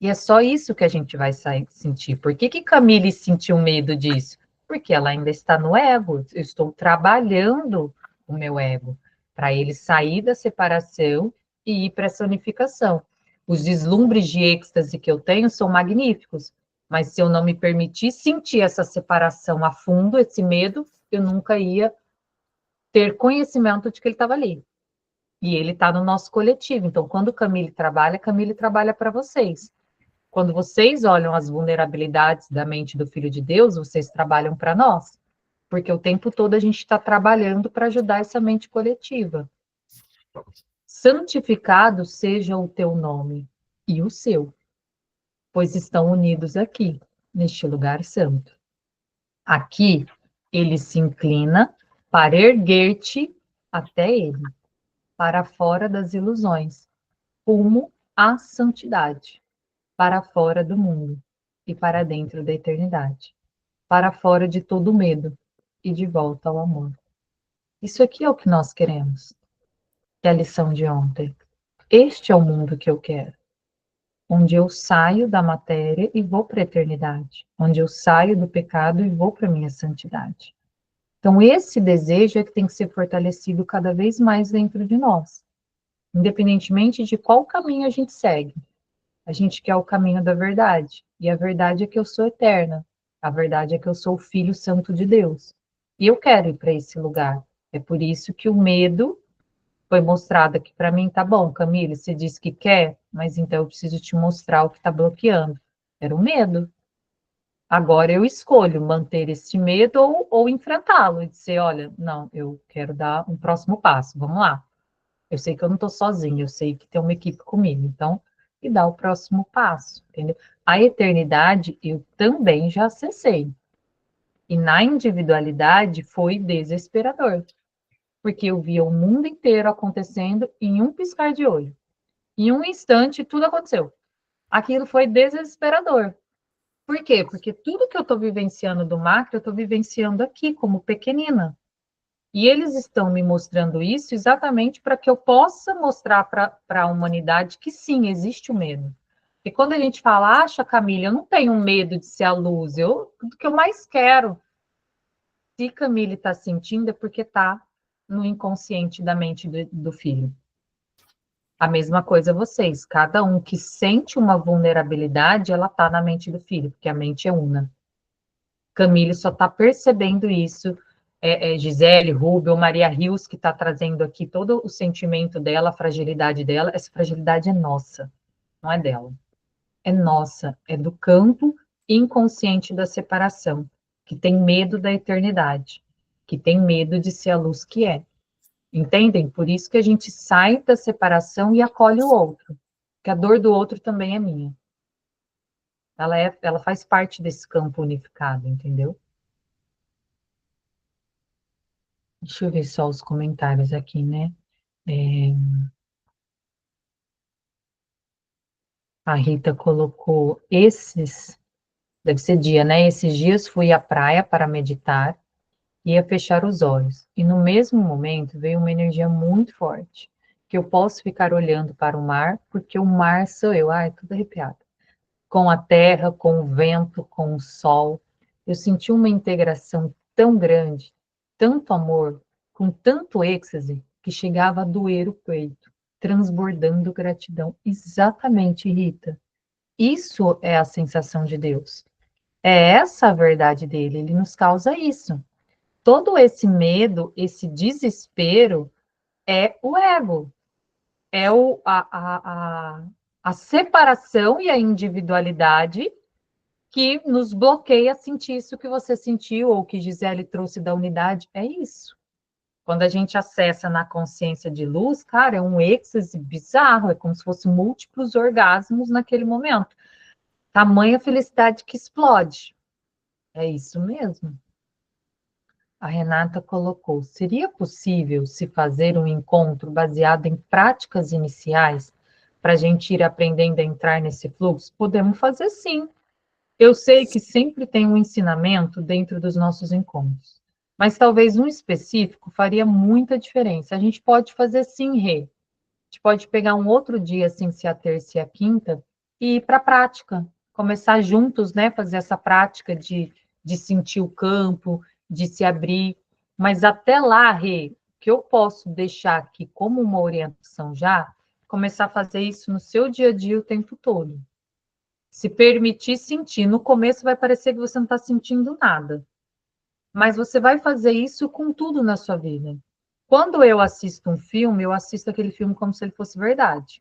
E é só isso que a gente vai sentir. Por que que Camille sentiu medo disso? Porque ela ainda está no ego. Eu estou trabalhando o meu ego para ele sair da separação e ir para essa unificação. Os deslumbres de êxtase que eu tenho são magníficos, mas se eu não me permitir sentir essa separação a fundo, esse medo, eu nunca ia ter conhecimento de que ele estava ali. E ele está no nosso coletivo. Então, quando Camille trabalha para vocês. Quando vocês olham as vulnerabilidades da mente do Filho de Deus, vocês trabalham para nós. Porque o tempo todo a gente está trabalhando para ajudar essa mente coletiva. Santificado seja o teu nome e o seu, pois estão unidos aqui, neste lugar santo. Aqui, ele se inclina para erguer-te até ele, para fora das ilusões, rumo à santidade, para fora do mundo e para dentro da eternidade, para fora de todo medo e de volta ao amor. Isso aqui é o que nós queremos. É a lição de ontem. Este é o mundo que eu quero, onde eu saio da matéria e vou para a eternidade, onde eu saio do pecado e vou para a minha santidade. Então, esse desejo é que tem que ser fortalecido cada vez mais dentro de nós, independentemente de qual caminho a gente segue. A gente quer o caminho da verdade. E a verdade é que eu sou eterna. A verdade é que eu sou o Filho Santo de Deus. E eu quero ir para esse lugar. É por isso que o medo foi mostrado aqui para mim. Tá bom, Camille, você disse que quer, mas então eu preciso te mostrar o que está bloqueando. Era o medo. Agora eu escolho manter esse medo ou enfrentá-lo e dizer, olha, não, eu quero dar um próximo passo. Vamos lá. Eu sei que eu não estou sozinha, eu sei que tem uma equipe comigo. Então, e dar o próximo passo, entendeu? A eternidade eu também já acessei. E na individualidade foi desesperador, porque eu via o mundo inteiro acontecendo em um piscar de olho. Em um instante, tudo aconteceu. Aquilo foi desesperador. Por quê? Porque tudo que eu estou vivenciando do macro, eu estou vivenciando aqui, como pequenina. E eles estão me mostrando isso exatamente para que eu possa mostrar para a humanidade que sim, existe o medo. E quando a gente fala, acha, Camila, eu não tenho medo de ser a luz, tudo que eu mais quero. Se Camille está sentindo, é porque está no inconsciente da mente do filho. A mesma coisa vocês, cada um que sente uma vulnerabilidade, ela está na mente do filho, porque a mente é una. Camille só está percebendo isso, Gisele, Rubio, Maria Rios, que está trazendo aqui todo o sentimento dela, a fragilidade dela, essa fragilidade é nossa, não é dela. É nossa, é do campo inconsciente da separação, que tem medo da eternidade, que tem medo de ser a luz que é. Entendem? Por isso que a gente sai da separação e acolhe o outro, que a dor do outro também é minha. Ela faz parte desse campo unificado, entendeu? Deixa eu ver só os comentários aqui, né? A Rita colocou deve ser dia, né? Esses dias fui à praia para meditar, ia fechar os olhos. E no mesmo momento veio uma energia muito forte, que eu posso ficar olhando para o mar, porque o mar sou eu. Ai, tudo arrepiado. Com a terra, com o vento, com o sol. Eu senti uma integração tão grande, tanto amor, com tanto êxtase, que chegava a doer o peito, transbordando gratidão. Exatamente, Rita. Isso é a sensação de Deus. É essa a verdade dele, ele nos causa isso. Todo esse medo, esse desespero é o ego, é a separação e a individualidade que nos bloqueia a sentir isso que você sentiu, ou que Gisele trouxe da unidade, é isso. Quando a gente acessa na consciência de luz, cara, é um êxtase bizarro, é como se fosse múltiplos orgasmos naquele momento. Tamanha felicidade que explode. É isso mesmo. A Renata colocou: seria possível se fazer um encontro baseado em práticas iniciais para a gente ir aprendendo a entrar nesse fluxo? Podemos fazer sim. Eu sei que sempre tem um ensinamento dentro dos nossos encontros, mas talvez um específico faria muita diferença. A gente pode fazer sim, Rê. A gente pode pegar um outro dia, sem ser a terça e a quinta, e ir para a prática. Começar juntos, né? Fazer essa prática de sentir o campo, de se abrir. Mas até lá, Rê, que eu posso deixar aqui como uma orientação já, começar a fazer isso no seu dia a dia o tempo todo. Se permitir sentir. No começo vai parecer que você não está sentindo nada. Mas você vai fazer isso com tudo na sua vida. Quando eu assisto um filme, eu assisto aquele filme como se ele fosse verdade.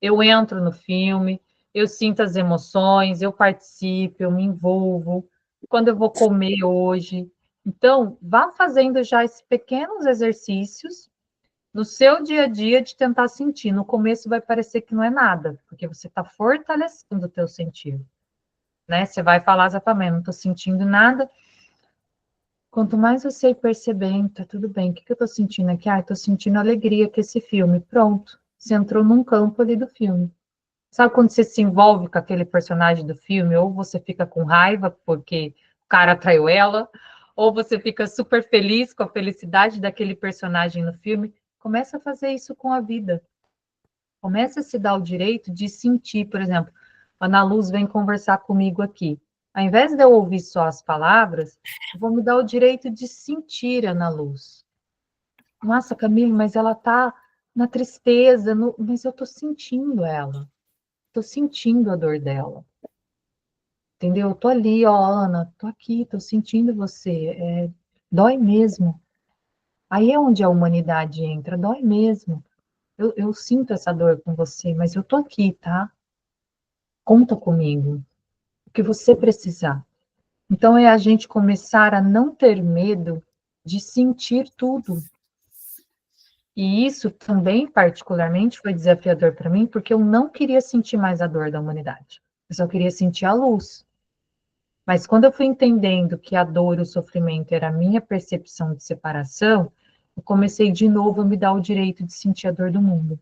Eu entro no filme, eu sinto as emoções, eu participo, eu me envolvo. Quando eu vou comer hoje. Então, vá fazendo já esses pequenos exercícios no seu dia a dia de tentar sentir. No começo vai parecer que não é nada, porque você está fortalecendo o teu sentir. Né? Você vai falar exatamente, não estou sentindo nada. Quanto mais você ir percebendo, tá tudo bem, o que eu estou sentindo aqui? Ah, estou sentindo alegria com esse filme. Pronto, você entrou num campo ali do filme. Sabe quando você se envolve com aquele personagem do filme, ou você fica com raiva porque o cara traiu ela, ou você fica super feliz com a felicidade daquele personagem no filme? Começa a fazer isso com a vida. Começa a se dar o direito de sentir, por exemplo, a Ana Luz vem conversar comigo aqui. Ao invés de eu ouvir só as palavras, eu vou me dar o direito de sentir a Ana Luz. Nossa, Camille, mas ela está na tristeza, mas eu estou sentindo ela. Estou sentindo a dor dela. Entendeu? Eu estou ali, ó, Ana, estou aqui, estou sentindo você. Dói mesmo. Aí é onde a humanidade entra, dói mesmo. Eu sinto essa dor com você, mas eu estou aqui, tá? Conta comigo. O que você precisar. Então, é a gente começar a não ter medo de sentir tudo. E isso também, particularmente, foi desafiador para mim, porque eu não queria sentir mais a dor da humanidade. Eu só queria sentir a luz. Mas quando eu fui entendendo que a dor, o sofrimento era a minha percepção de separação, eu comecei de novo a me dar o direito de sentir a dor do mundo.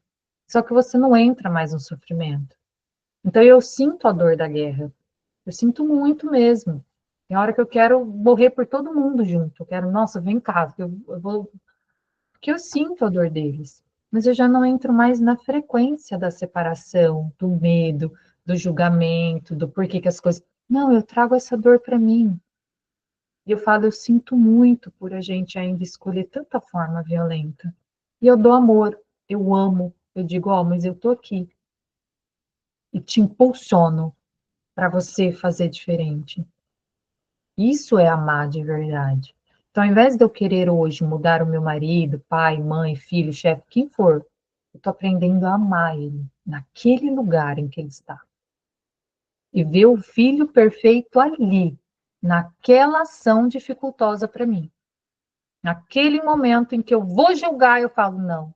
Só que você não entra mais no sofrimento. Então eu sinto a dor da guerra. Eu sinto muito mesmo. Tem hora que eu quero morrer por todo mundo junto. Eu quero, nossa, vem cá, eu vou. Porque eu sinto a dor deles. Mas eu já não entro mais na frequência da separação, do medo, do julgamento, do porquê que as coisas. Não, eu trago essa dor para mim. E eu falo, eu sinto muito por a gente ainda escolher tanta forma violenta. E eu dou amor, eu amo. Eu digo, ó, mas eu tô aqui. E te impulsiono para você fazer diferente. Isso é amar de verdade. Então, ao invés de eu querer hoje mudar o meu marido, pai, mãe, filho, chefe, quem for, eu estou aprendendo a amar ele naquele lugar em que ele está. E ver o filho perfeito ali, naquela ação dificultosa para mim. Naquele momento em que eu vou julgar, eu falo, não,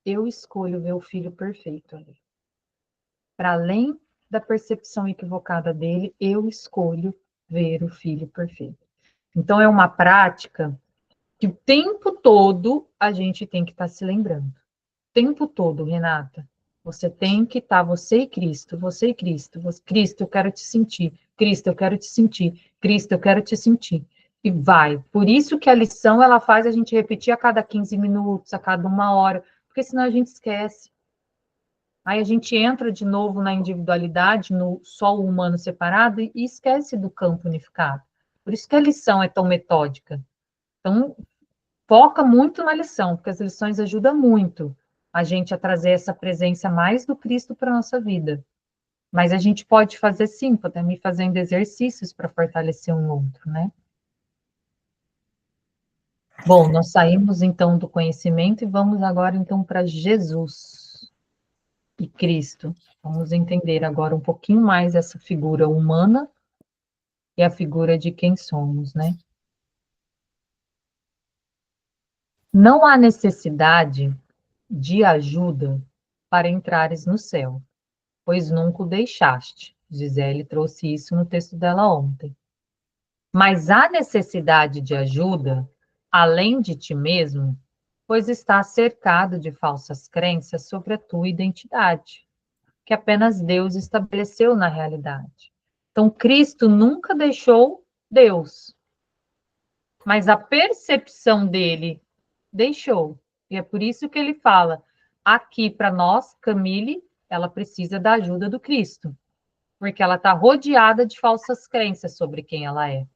eu escolho ver o filho perfeito ali. Para além da percepção equivocada dele, eu escolho ver o filho perfeito. Então, é uma prática que o tempo todo a gente tem que estar se lembrando. O tempo todo, Renata. Você tem que estar, você e Cristo, você e Cristo. Cristo, eu quero te sentir. Cristo, eu quero te sentir. Cristo, eu quero te sentir. E vai. Por isso que a lição, ela faz a gente repetir a cada 15 minutos, a cada 1 hora, porque senão a gente esquece. Aí a gente entra de novo na individualidade, no só o humano separado, e esquece do campo unificado. Por isso que a lição é tão metódica. Então, foca muito na lição, porque as lições ajudam muito a gente a trazer essa presença mais do Cristo para a nossa vida. Mas a gente pode fazer sim, podemos ir fazendo exercícios para fortalecer um outro, né? Bom, nós saímos então do conhecimento e vamos agora então para Jesus e Cristo. Vamos entender agora um pouquinho mais essa figura humana e a figura de quem somos, né? Não há necessidade de ajuda para entrares no céu, pois nunca o deixaste. Gisele trouxe isso no texto dela ontem. Mas há necessidade de ajuda, além de ti mesmo, pois estás cercado de falsas crenças sobre a tua identidade, que apenas Deus estabeleceu na realidade. Então, Cristo nunca deixou Deus, mas a percepção dele deixou. E é por isso que ele fala, aqui para nós, Camille, ela precisa da ajuda do Cristo, porque ela está rodeada de falsas crenças sobre quem ela é.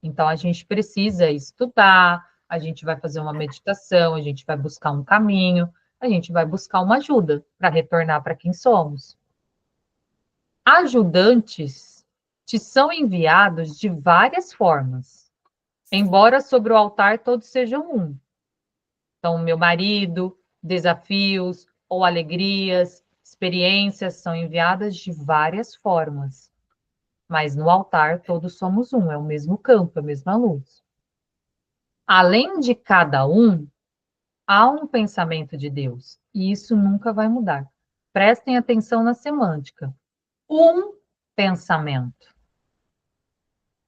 Então, a gente precisa estudar, a gente vai fazer uma meditação, a gente vai buscar um caminho, a gente vai buscar uma ajuda para retornar para quem somos. Ajudantes te são enviados de várias formas, embora sobre o altar todos sejam um. Então, meu marido, desafios ou alegrias, experiências são enviadas de várias formas. Mas no altar todos somos um, é o mesmo campo, a mesma luz. Além de cada um, há um pensamento de Deus, e isso nunca vai mudar. Prestem atenção na semântica. Um pensamento.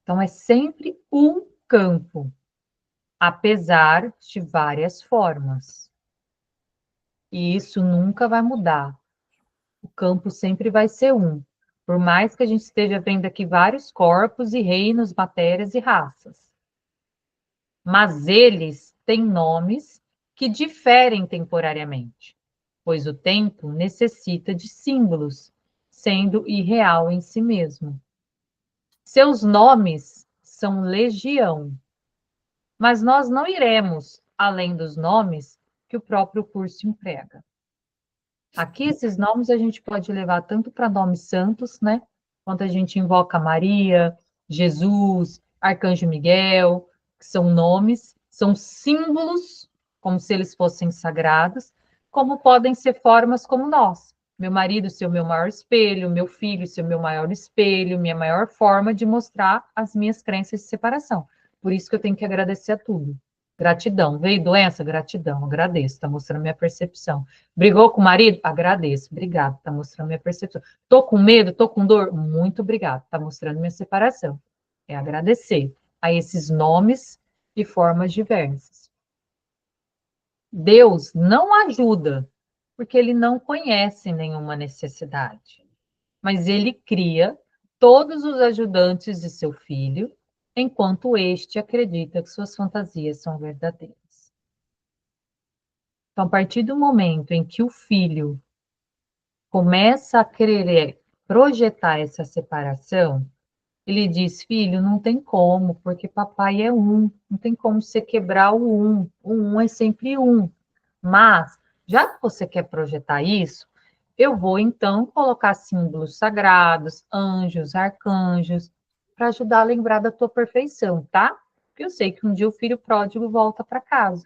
Então, é sempre um campo, apesar de várias formas. E isso nunca vai mudar. O campo sempre vai ser um. Por mais que a gente esteja vendo aqui vários corpos e reinos, matérias e raças. Mas eles têm nomes que diferem temporariamente, pois o tempo necessita de símbolos, sendo irreal em si mesmo. Seus nomes são legião, mas nós não iremos além dos nomes que o próprio curso emprega. Aqui, esses nomes a gente pode levar tanto para nomes santos, né? Quanto a gente invoca Maria, Jesus, Arcanjo Miguel, que são nomes, são símbolos, como se eles fossem sagrados, como podem ser formas como nós. Meu marido ser o meu maior espelho, meu filho ser o meu maior espelho, minha maior forma de mostrar as minhas crenças de separação. Por isso que eu tenho que agradecer a tudo. Gratidão. Veio doença? Gratidão. Agradeço. Está mostrando minha percepção. Brigou com o marido? Agradeço. Obrigado. Está mostrando minha percepção. Tô com medo? Tô com dor? Muito obrigado. Está mostrando minha separação. É agradecer a esses nomes e formas diversas. Deus não ajuda, porque ele não conhece nenhuma necessidade. Mas ele cria todos os ajudantes de seu filho, enquanto este acredita que suas fantasias são verdadeiras. Então, a partir do momento em que o filho começa a querer projetar essa separação, ele diz, filho, não tem como, porque papai é um, não tem como você quebrar o um é sempre um. Mas, já que você quer projetar isso, eu vou então colocar símbolos sagrados, anjos, arcanjos, para ajudar a lembrar da tua perfeição, tá? Porque eu sei que um dia o filho pródigo volta para casa.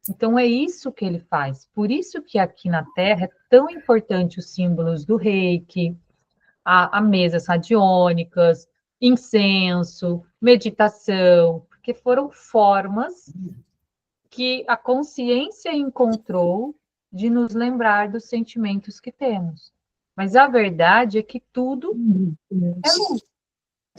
Então é isso que ele faz. Por isso que aqui na Terra é tão importante os símbolos do Reiki, a mesas radiônicas, incenso, meditação, porque foram formas que a consciência encontrou de nos lembrar dos sentimentos que temos. Mas a verdade é que tudo é luz.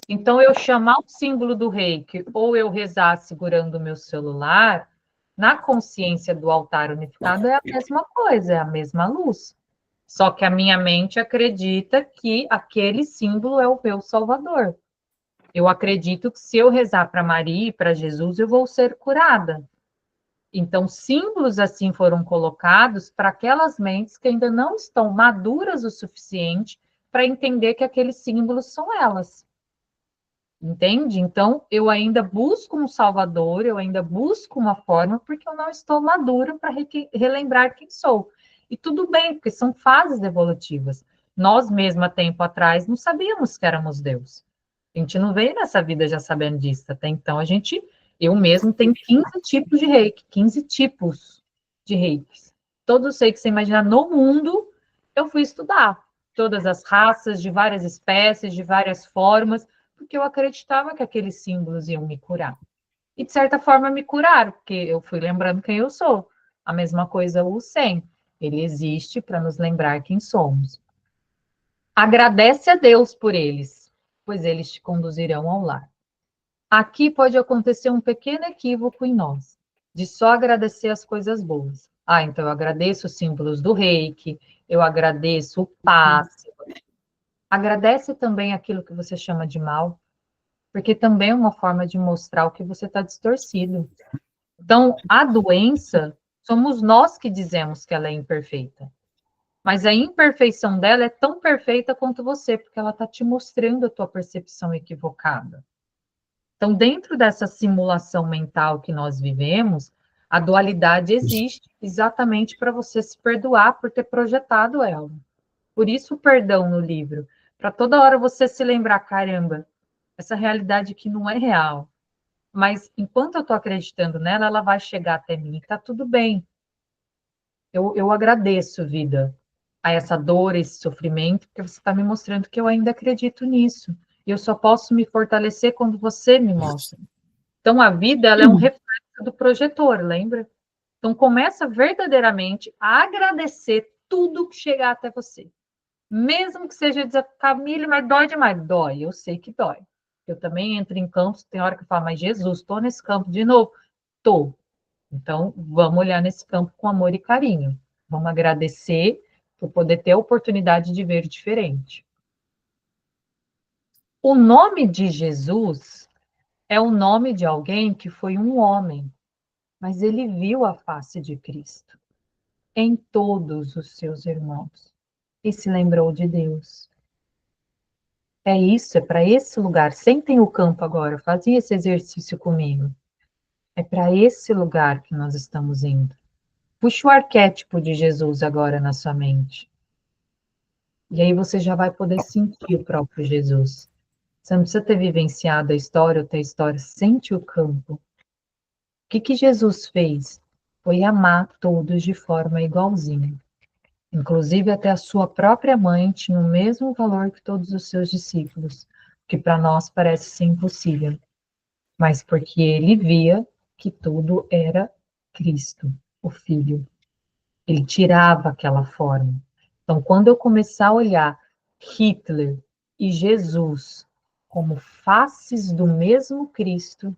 Então, eu chamar o símbolo do reiki ou eu rezar segurando o meu celular, na consciência do altar unificado é a mesma coisa, é a mesma luz. Só que a minha mente acredita que aquele símbolo é o meu salvador. Eu acredito que se eu rezar para Maria e para Jesus, eu vou ser curada. Então, símbolos assim foram colocados para aquelas mentes que ainda não estão maduras o suficiente para entender que aqueles símbolos são elas. Entende? Então, eu ainda busco um salvador, eu ainda busco uma forma, porque eu não estou madura para relembrar quem sou. E tudo bem, porque são fases evolutivas. Nós mesmos, há tempo atrás, não sabíamos que éramos Deus. A gente não veio nessa vida já sabendo disso. Até então, eu mesmo tenho 15 tipos de reiki, 15 tipos de reikis. Todos os reikis que você imaginar no mundo, eu fui estudar. Todas as raças, de várias espécies, de várias formas, porque eu acreditava que aqueles símbolos iam me curar. E, de certa forma, me curaram, porque eu fui lembrando quem eu sou. A mesma coisa o Sen. Ele existe para nos lembrar quem somos. Agradece a Deus por eles, pois eles te conduzirão ao lar. Aqui pode acontecer um pequeno equívoco em nós, de só agradecer as coisas boas. Então eu agradeço os símbolos do reiki, eu agradeço o passe. Agradece também aquilo que você chama de mal, porque também é uma forma de mostrar o que você está distorcido. Então, a doença, somos nós que dizemos que ela é imperfeita. Mas a imperfeição dela é tão perfeita quanto você, porque ela está te mostrando a tua percepção equivocada. Então, dentro dessa simulação mental que nós vivemos, a dualidade existe exatamente para você se perdoar por ter projetado ela. Por isso o perdão no livro, para toda hora você se lembrar, caramba, essa realidade aqui não é real. Mas enquanto eu estou acreditando nela, ela vai chegar até mim, está tudo bem. Eu agradeço, vida, a essa dor, esse sofrimento, porque você está me mostrando que eu ainda acredito nisso. E eu só posso me fortalecer quando você me mostra. Então, a vida ela é um reflexo do projetor, lembra? Então, começa verdadeiramente a agradecer tudo que chegar até você. Mesmo que seja dizer, Camille, mas dói demais. Dói, eu sei que dói. Eu também entro em campos, tem hora que eu falo, mas Jesus, estou nesse campo de novo? Estou. Então, vamos olhar nesse campo com amor e carinho. Vamos agradecer por poder ter a oportunidade de ver diferente. O nome de Jesus é o nome de alguém que foi um homem, mas ele viu a face de Cristo em todos os seus irmãos e se lembrou de Deus. É isso, é para esse lugar. Sentem o campo agora, fazem esse exercício comigo. É para esse lugar que nós estamos indo. Puxa o arquétipo de Jesus agora na sua mente. E aí você já vai poder sentir o próprio Jesus. Você não precisa ter vivenciado a história ou ter a história. Sente o campo. O que Jesus fez? Foi amar todos de forma igualzinha. Inclusive até a sua própria mãe tinha o mesmo valor que todos os seus discípulos, que para nós parece ser impossível. Mas porque ele via que tudo era Cristo, o Filho. Ele tirava aquela forma. Então, quando eu começar a olhar Hitler e Jesus como faces do mesmo Cristo,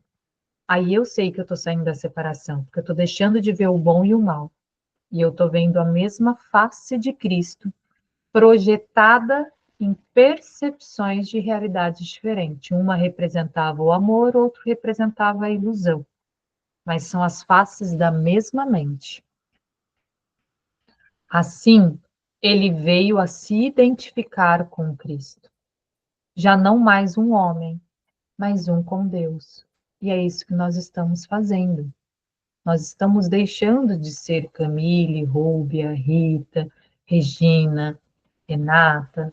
aí eu sei que eu estou saindo da separação, porque eu estou deixando de ver o bom e o mal. E eu estou vendo a mesma face de Cristo projetada em percepções de realidades diferentes. Uma representava o amor, outro representava a ilusão. Mas são as faces da mesma mente. Assim, ele veio a se identificar com Cristo. Já não mais um homem, mas um com Deus. E é isso que nós estamos fazendo. Nós estamos deixando de ser Camille, Rúbia, Rita, Regina, Renata.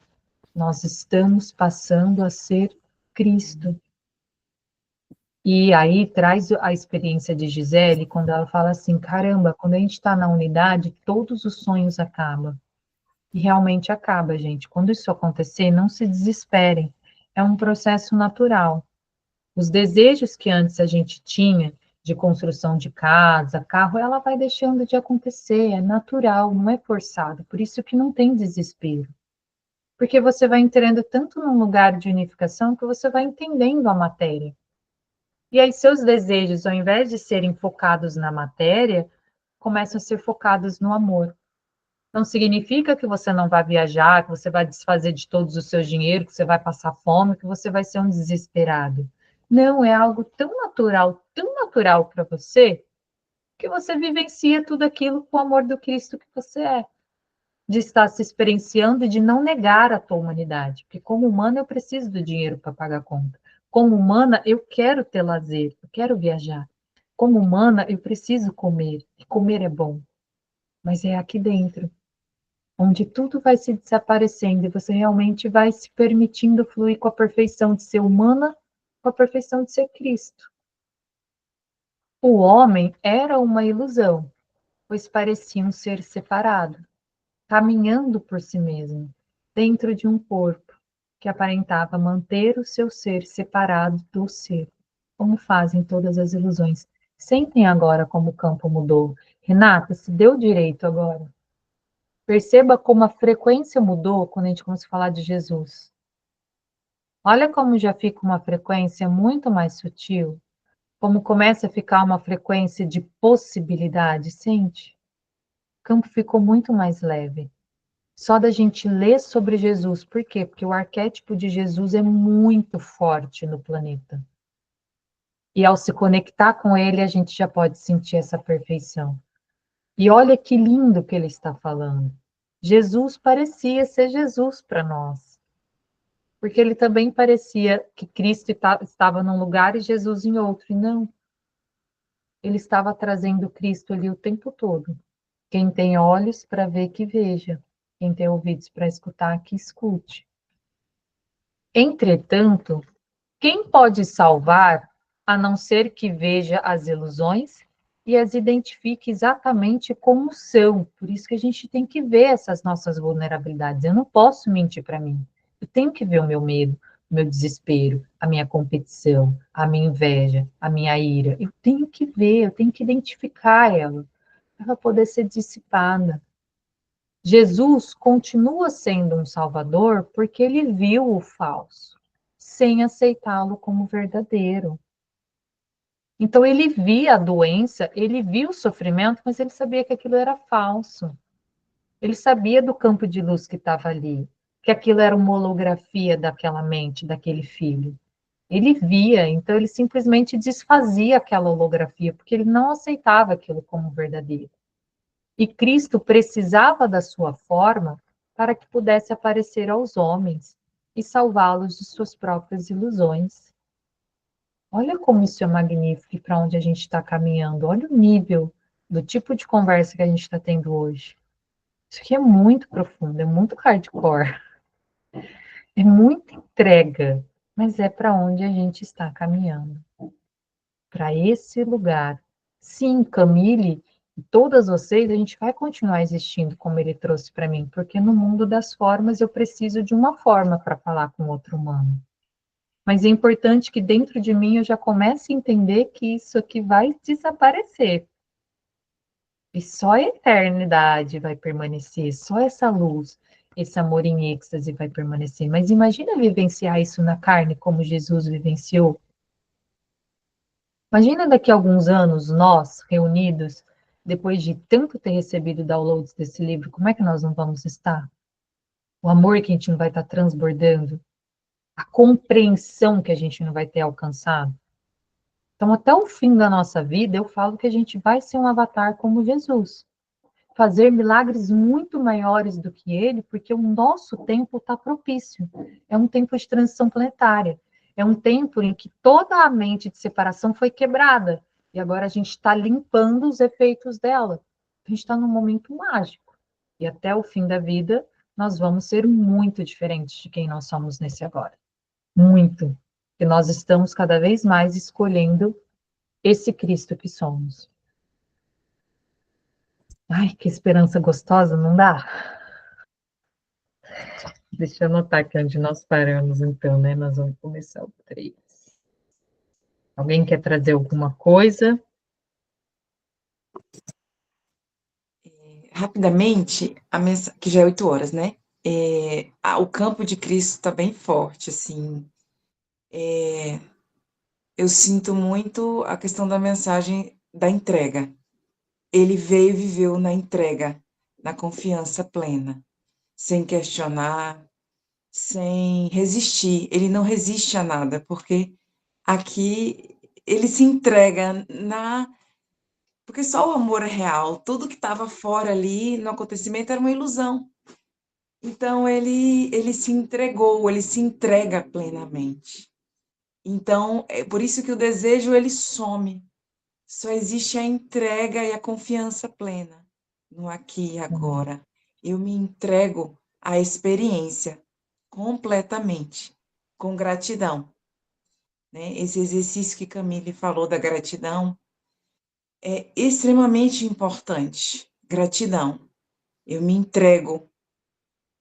Nós estamos passando a ser Cristo. E aí traz a experiência de Gisele, quando ela fala assim, caramba, quando a gente está na unidade, todos os sonhos acabam. E realmente acaba, gente. Quando isso acontecer, não se desesperem. É um processo natural. Os desejos que antes a gente tinha de construção de casa, carro, ela vai deixando de acontecer, é natural, não é forçado. Por isso que não tem desespero. Porque você vai entrando tanto num lugar de unificação que você vai entendendo a matéria. E aí seus desejos, ao invés de serem focados na matéria, começam a ser focados no amor. Não significa que você não vai viajar, que você vai desfazer de todos os seus dinheiros, que você vai passar fome, que você vai ser um desesperado. Não, é algo tão natural para você, que você vivencia tudo aquilo com o amor do Cristo que você é. De estar se experienciando e de não negar a tua humanidade. Porque como humana eu preciso do dinheiro para pagar a conta. Como humana eu quero ter lazer, eu quero viajar. Como humana eu preciso comer, e comer é bom. Mas é aqui dentro, onde tudo vai se desaparecendo e você realmente vai se permitindo fluir com a perfeição de ser humana, com a perfeição de ser Cristo. O homem era uma ilusão, pois parecia um ser separado, caminhando por si mesmo, dentro de um corpo que aparentava manter o seu ser separado do ser, como fazem todas as ilusões. Sentem agora como o campo mudou. Renata, se deu direito agora. Perceba como a frequência mudou quando a gente começa a falar de Jesus. Olha como já fica uma frequência muito mais sutil, como começa a ficar uma frequência de possibilidade, sente? O campo ficou muito mais leve. Só da gente ler sobre Jesus. Por quê? Porque o arquétipo de Jesus é muito forte no planeta. E ao se conectar com ele, a gente já pode sentir essa perfeição. E olha que lindo que ele está falando. Jesus parecia ser Jesus para nós. Porque ele também parecia que Cristo estava num lugar e Jesus em outro. E não. Ele estava trazendo Cristo ali o tempo todo. Quem tem olhos para ver, que veja. Quem tem ouvidos para escutar, que escute. Entretanto, quem pode salvar, a não ser que veja as ilusões e as identifique exatamente como são? Por isso que a gente tem que ver essas nossas vulnerabilidades. Eu não posso mentir para mim. Eu tenho que ver o meu medo, o meu desespero, a minha competição, a minha inveja, a minha ira. Eu tenho que ver, eu tenho que identificar ela, para ela poder ser dissipada. Jesus continua sendo um salvador porque ele viu o falso, sem aceitá-lo como verdadeiro. Então ele via a doença, ele via o sofrimento, mas ele sabia que aquilo era falso. Ele sabia do campo de luz que estava ali, que aquilo era uma holografia daquela mente, daquele filho. Ele via, então ele simplesmente desfazia aquela holografia, porque ele não aceitava aquilo como verdadeiro. E Cristo precisava da sua forma para que pudesse aparecer aos homens e salvá-los de suas próprias ilusões. Olha como isso é magnífico e para onde a gente está caminhando. Olha o nível do tipo de conversa que a gente está tendo hoje. Isso aqui é muito profundo, é muito hardcore, é muita entrega, mas é para onde a gente está caminhando. Para esse lugar. Sim, Camille, e todas vocês, a gente vai continuar existindo como ele trouxe para mim, porque no mundo das formas eu preciso de uma forma para falar com outro humano. Mas é importante que dentro de mim eu já comece a entender que isso aqui vai desaparecer. E só a eternidade vai permanecer, só essa luz, esse amor em êxtase vai permanecer. Mas imagina vivenciar isso na carne como Jesus vivenciou. Imagina daqui a alguns anos, nós, reunidos, depois de tanto ter recebido downloads desse livro, como é que nós não vamos estar? O amor que a gente não vai estar transbordando, a compreensão que a gente não vai ter alcançado. Então, até o fim da nossa vida, eu falo que a gente vai ser um avatar como Jesus. Fazer milagres muito maiores do que ele, porque o nosso tempo está propício. É um tempo de transição planetária. É um tempo em que toda a mente de separação foi quebrada. E agora a gente está limpando os efeitos dela. A gente está num momento mágico. E até o fim da vida, nós vamos ser muito diferentes de quem nós somos nesse agora. Muito. Porque nós estamos cada vez mais escolhendo esse Cristo que somos. Ai, que esperança gostosa, não dá? Deixa eu anotar aqui onde nós paramos, então, né? Nós vamos começar o 3. Alguém quer trazer alguma coisa? Rapidamente, que já é 8 horas, né? O campo de Cristo está bem forte, assim. Eu sinto muito a questão da mensagem da entrega. Ele veio e viveu na entrega, na confiança plena, sem questionar, sem resistir. Ele não resiste a nada, porque aqui ele se entrega porque só o amor é real. Tudo que estava fora ali no acontecimento era uma ilusão. Então ele se entregou, ele se entrega plenamente. Então é por isso que o desejo ele some. Só existe a entrega e a confiança plena no aqui e agora. Eu me entrego à experiência completamente, com gratidão, né? Esse exercício que Camille falou da gratidão é extremamente importante. Gratidão. Eu me entrego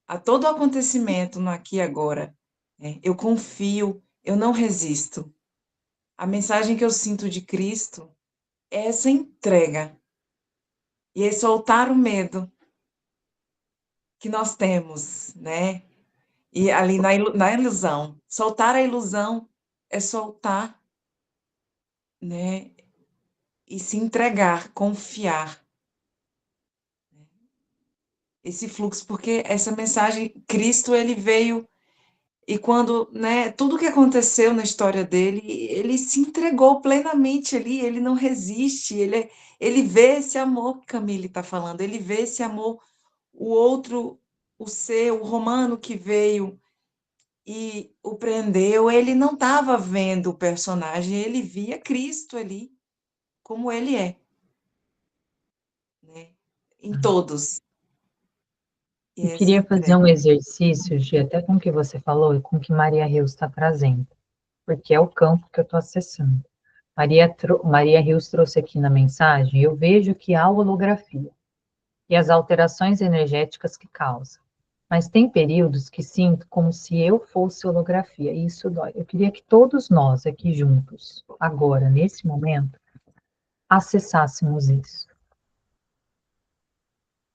a todo acontecimento no aqui e agora, né? Eu confio, eu não resisto. A mensagem que eu sinto de Cristo é essa entrega e é soltar o medo que nós temos, né? E ali na ilusão. Soltar a ilusão é soltar, né? E se entregar, confiar. Esse fluxo, porque essa mensagem, Cristo, ele veio e quando, né, tudo que aconteceu na história dele, ele se entregou plenamente ali, ele não resiste, ele vê esse amor que Camille está falando, ele vê esse amor, o outro, o seu, o romano que veio e o prendeu, ele não estava vendo o personagem, ele via Cristo ali, como ele é, né? Em todos. E Eu essa queria fazer entrega. um exercício, Gi, até com o que você falou e com o que Maria Rios está trazendo, porque é o campo que eu estou acessando. Maria Rios trouxe aqui na mensagem, eu vejo que há holografia e as alterações energéticas que causa. Mas tem períodos que sinto como se eu fosse holografia, e isso dói. Eu queria que todos nós aqui juntos, agora, nesse momento, acessássemos isso.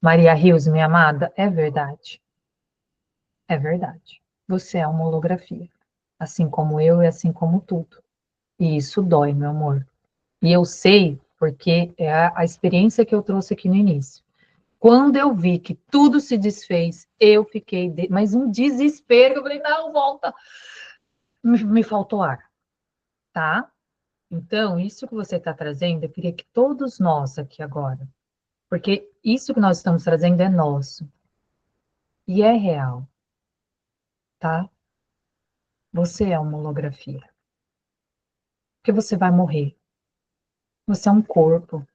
Maria Rios, minha amada, é verdade. É verdade. Você é uma holografia. Assim como eu e assim como tudo. E isso dói, meu amor. E eu sei porque é a experiência que eu trouxe aqui no início. Quando eu vi que tudo se desfez, eu fiquei, mas um desespero, eu falei, não, volta. Me faltou ar, tá? Então, isso que você está trazendo, eu queria que todos nós aqui agora, porque isso que nós estamos trazendo é nosso, e é real, tá? Você é uma holografia, porque você vai morrer. Você é um corpo,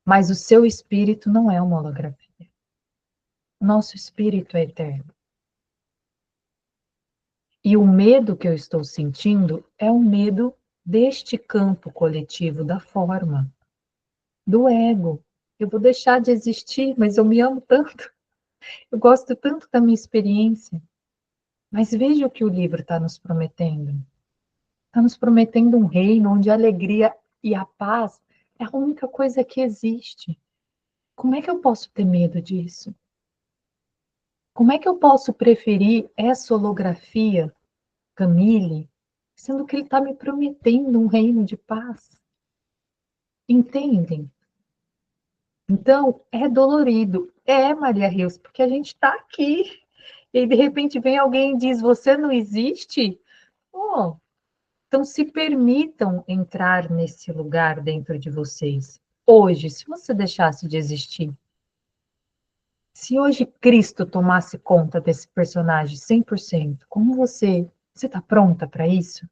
mas o seu espírito não é uma holografia. O nosso espírito é eterno. E o medo que eu estou sentindo é o medo deste campo coletivo da forma, do ego. Eu vou deixar de existir, mas eu me amo tanto. Eu gosto tanto da minha experiência. Mas veja o que o livro está nos prometendo. Está nos prometendo um reino onde a alegria e a paz é a única coisa que existe. Como é que eu posso ter medo disso? Como é que eu posso preferir essa holografia, Camille, sendo que ele está me prometendo um reino de paz? Entendem? Então, é dolorido. É, Maria Rios, porque a gente está aqui. E de repente vem alguém e diz: Você não existe? Oh, então se permitam entrar nesse lugar dentro de vocês. Hoje, se você deixasse de existir, se hoje Cristo tomasse conta desse personagem 100%, como você está pronta para isso?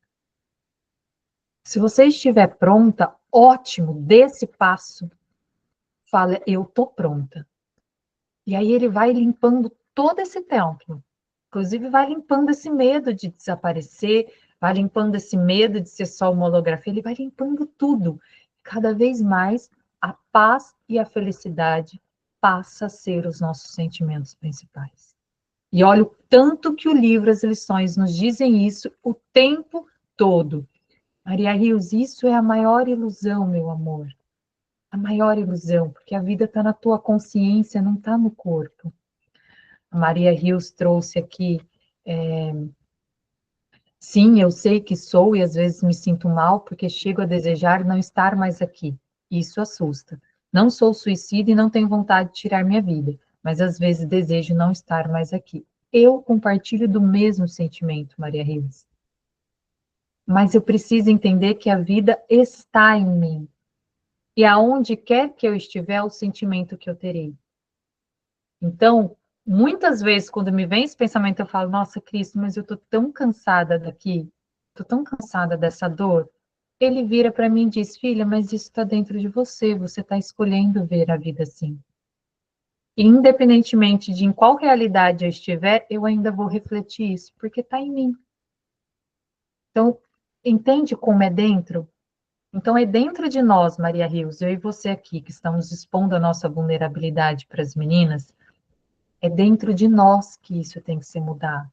Se você estiver pronta, ótimo, dê esse passo. Fala, eu estou pronta. E aí ele vai limpando todo esse templo. Inclusive vai limpando esse medo de desaparecer, vai limpando esse medo de ser só uma holografia, ele vai limpando tudo. Cada vez mais a paz e a felicidade passa a ser os nossos sentimentos principais. E olha o tanto que o livro, as lições nos dizem isso o tempo todo. Maria Rios, isso é a maior ilusão, meu amor. A maior ilusão, porque a vida está na tua consciência, não está no corpo. A Maria Rios trouxe aqui, sim, eu sei que sou e às vezes me sinto mal porque chego a desejar não estar mais aqui. Isso assusta. Não sou suicida e não tenho vontade de tirar minha vida, mas às vezes desejo não estar mais aqui. Eu compartilho do mesmo sentimento, Maria Rios. Mas eu preciso entender que a vida está em mim. E aonde quer que eu estiver, o sentimento que eu terei. Então, muitas vezes, quando me vem esse pensamento, eu falo, nossa, Cristo, mas eu estou tão cansada daqui, estou tão cansada dessa dor. Ele vira para mim e diz, filha, mas isso está dentro de você, você está escolhendo ver a vida assim. E independentemente de em qual realidade eu estiver, eu ainda vou refletir isso, porque está em mim. Então, entende como é dentro? Então, é dentro de nós, Maria Rios, eu e você aqui, que estamos expondo a nossa vulnerabilidade para as meninas, é dentro de nós que isso tem que ser mudado.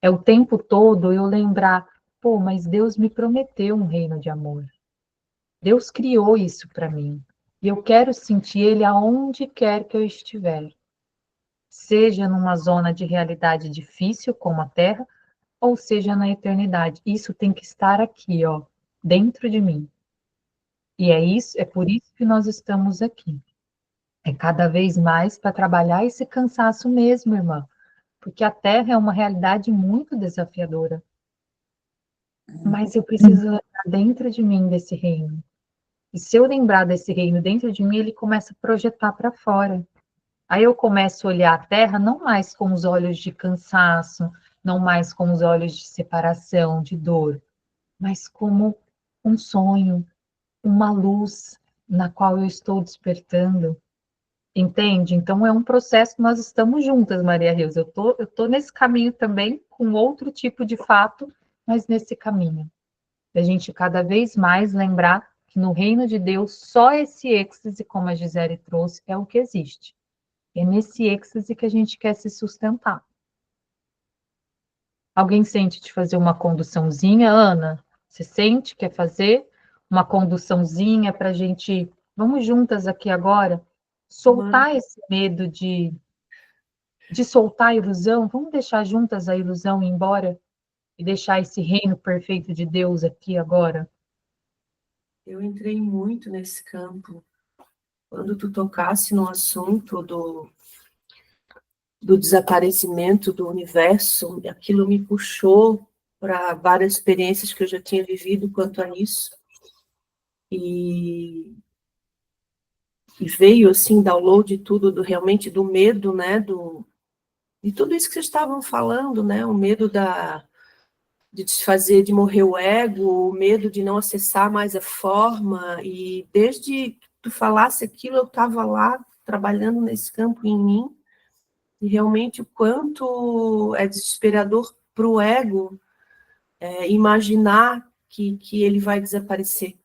É o tempo todo eu lembrar, pô, mas Deus me prometeu um reino de amor. Deus criou isso para mim. E eu quero sentir Ele aonde quer que eu estiver. Seja numa zona de realidade difícil, como a Terra, ou seja na eternidade. Isso tem que estar aqui, ó, dentro de mim. E é por isso que nós estamos aqui. É cada vez mais para trabalhar esse cansaço mesmo, irmã. Porque a Terra é uma realidade muito desafiadora. Mas eu preciso lembrar dentro de mim desse reino. E se eu lembrar desse reino dentro de mim, ele começa a projetar para fora. Aí eu começo a olhar a Terra não mais com os olhos de cansaço, não mais com os olhos de separação, de dor, mas como um sonho, uma luz na qual eu estou despertando. Entende? Então é um processo que nós estamos juntas, Maria Rios. Eu tô nesse caminho também, com outro tipo de fato, mas nesse caminho. Da gente cada vez mais lembrar que no reino de Deus, só esse êxtase, como a Gisele trouxe, é o que existe. É nesse êxtase que a gente quer se sustentar. Alguém sente de fazer uma conduçãozinha, Ana? Você sente, quer fazer uma conduçãozinha para a gente... Vamos juntas aqui agora, soltar esse medo de soltar a ilusão, vamos deixar juntas a ilusão ir embora e deixar esse reino perfeito de Deus aqui agora? Eu entrei muito nesse campo. Quando tu tocasse no assunto do desaparecimento do universo, aquilo me puxou para várias experiências que eu já tinha vivido quanto a isso. E veio, assim, download de tudo, realmente do medo, né, de tudo isso que vocês estavam falando, né, o medo de desfazer, de morrer o ego, o medo de não acessar mais a forma, e desde que tu falasse aquilo, eu estava lá, trabalhando nesse campo em mim, e realmente o quanto é desesperador para o ego imaginar que ele vai desaparecer,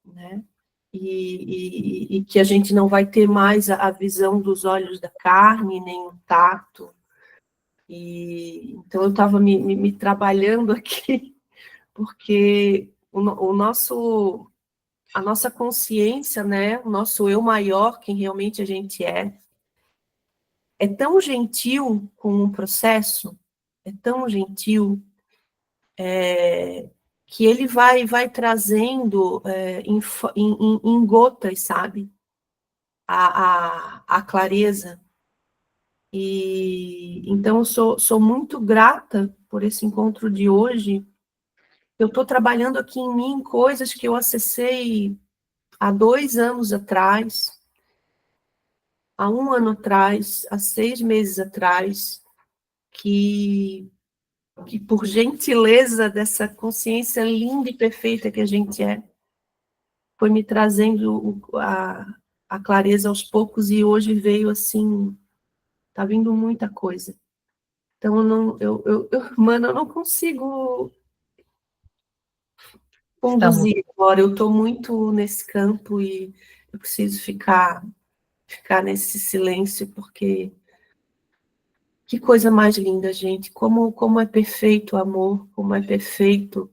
né? E que a gente não vai ter mais a visão dos olhos da carne, nem o tato, E então eu estava me trabalhando aqui, porque a nossa consciência, né, o nosso eu maior, quem realmente a gente é tão gentil com o processo, é tão gentil, que ele vai trazendo em gotas, sabe, a clareza. E então eu sou muito grata por esse encontro de hoje. Eu estou trabalhando aqui em mim coisas que eu acessei há 2 anos atrás, há 1 ano atrás, há 6 meses atrás, que por gentileza dessa consciência linda e perfeita que a gente foi me trazendo a clareza aos poucos, e hoje veio assim, tá vindo muita coisa. Então, mano, eu não consigo conduzir agora, eu estou muito nesse campo e eu preciso ficar nesse silêncio, porque que coisa mais linda, gente, como é perfeito o amor, como é perfeito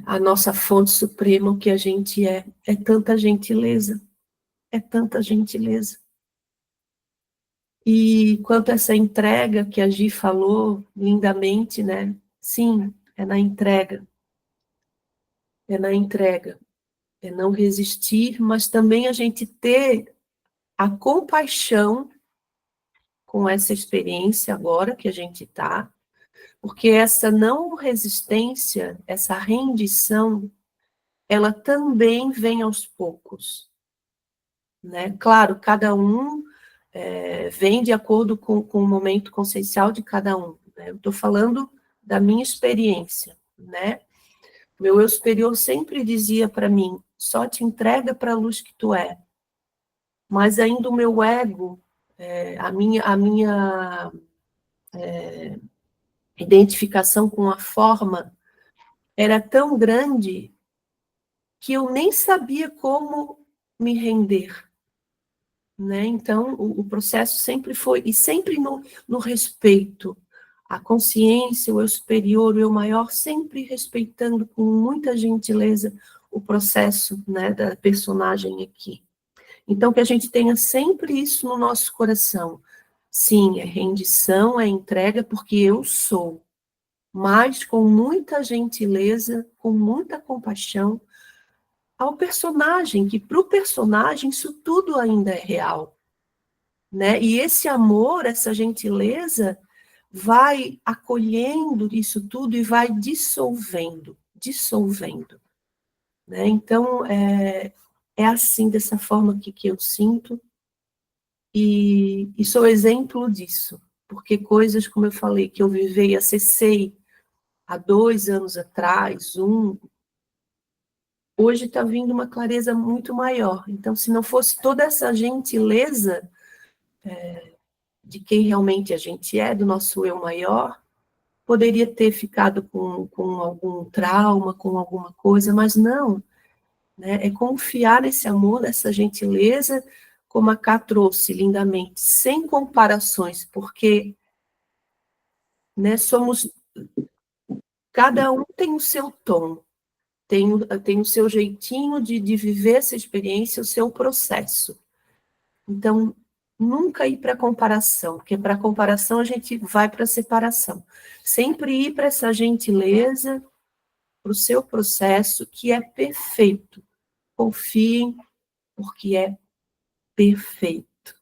a nossa fonte suprema, o que a gente é tanta gentileza, é tanta gentileza. E quanto a essa entrega que a Gi falou lindamente, né? Sim, é na entrega, é não resistir, mas também a gente ter a compaixão com essa experiência agora que a gente está, porque essa não resistência, essa rendição, ela também vem aos poucos, né? Claro, cada um vem de acordo com o momento consciencial de cada um, né? Eu estou falando da minha experiência, né? Meu eu superior sempre dizia para mim, só te entrega para a luz que tu é. Mas ainda o meu ego, a minha identificação com a forma era tão grande que eu nem sabia como me render, né? Então, o processo sempre foi, e sempre no respeito, a consciência, o eu superior, o eu maior, sempre respeitando com muita gentileza o processo, né, da personagem aqui. Então, que a gente tenha sempre isso no nosso coração. Sim, é rendição, é entrega, porque eu sou, mas com muita gentileza, com muita compaixão, ao personagem, que para o personagem isso tudo ainda é real, né? E esse amor, essa gentileza, vai acolhendo isso tudo e vai dissolvendo, né? Então, é assim, dessa forma que eu sinto, e sou exemplo disso, porque coisas, como eu falei, que eu vivei, acessei há 2 anos atrás, hoje está vindo uma clareza muito maior. Então, se não fosse toda essa gentileza de quem realmente a gente é, do nosso eu maior, poderia ter ficado com algum trauma, com alguma coisa, mas não, né? É confiar nesse amor, nessa gentileza, como a Ká trouxe lindamente, sem comparações, porque, né, cada um tem o seu tom, tem o seu jeitinho de viver essa experiência, o seu processo. Então, nunca ir para comparação, porque para comparação a gente vai para a separação. Sempre ir para essa gentileza, para o seu processo, que é perfeito. Confiem, porque é perfeito.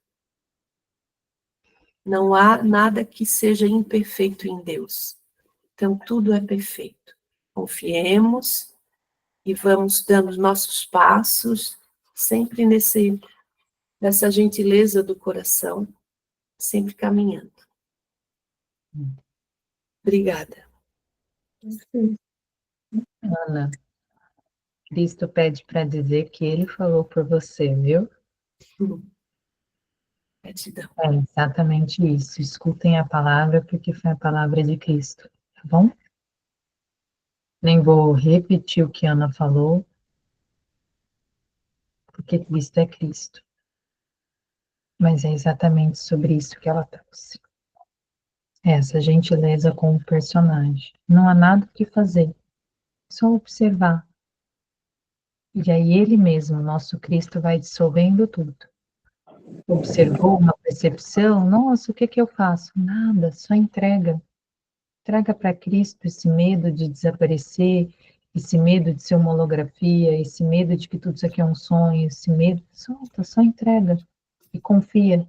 Não há nada que seja imperfeito em Deus. Então, tudo é perfeito. Confiemos e vamos dando nossos passos, sempre nessa gentileza do coração, sempre caminhando. Obrigada. Ana, Cristo pede para dizer que ele falou por você, viu? Gratidão. É exatamente isso. Escutem a palavra, porque foi a palavra de Cristo, tá bom? Nem vou repetir o que a Ana falou, porque Cristo é Cristo. Mas é exatamente sobre isso que ela trouxe. Essa gentileza com o personagem. Não há nada o que fazer, só observar. E aí ele mesmo, nosso Cristo, vai dissolvendo tudo. Observou uma percepção, nossa, o que que eu faço? Nada, só entrega. Traga para Cristo esse medo de desaparecer, esse medo de ser uma holografia, esse medo de que tudo isso aqui é um sonho, esse medo, solta, só entrega e confia,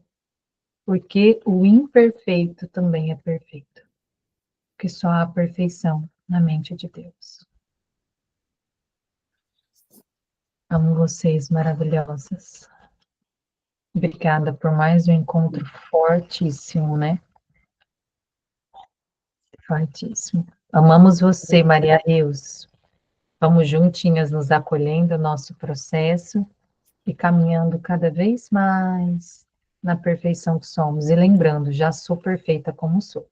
porque o imperfeito também é perfeito, porque só há perfeição na mente de Deus. Amo vocês, maravilhosas. Obrigada por mais um encontro fortíssimo, né? Fortíssimo. Amamos você, Maria Reus. Vamos juntinhas nos acolhendo o nosso processo e caminhando cada vez mais na perfeição que somos. E lembrando, já sou perfeita como sou.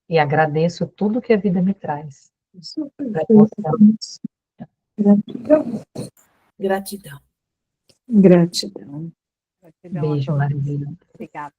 E agradeço tudo que a vida me traz. Gratidão. Gratidão. Gratidão. Gratidão a Beijo, todos. maravilha. Obrigada.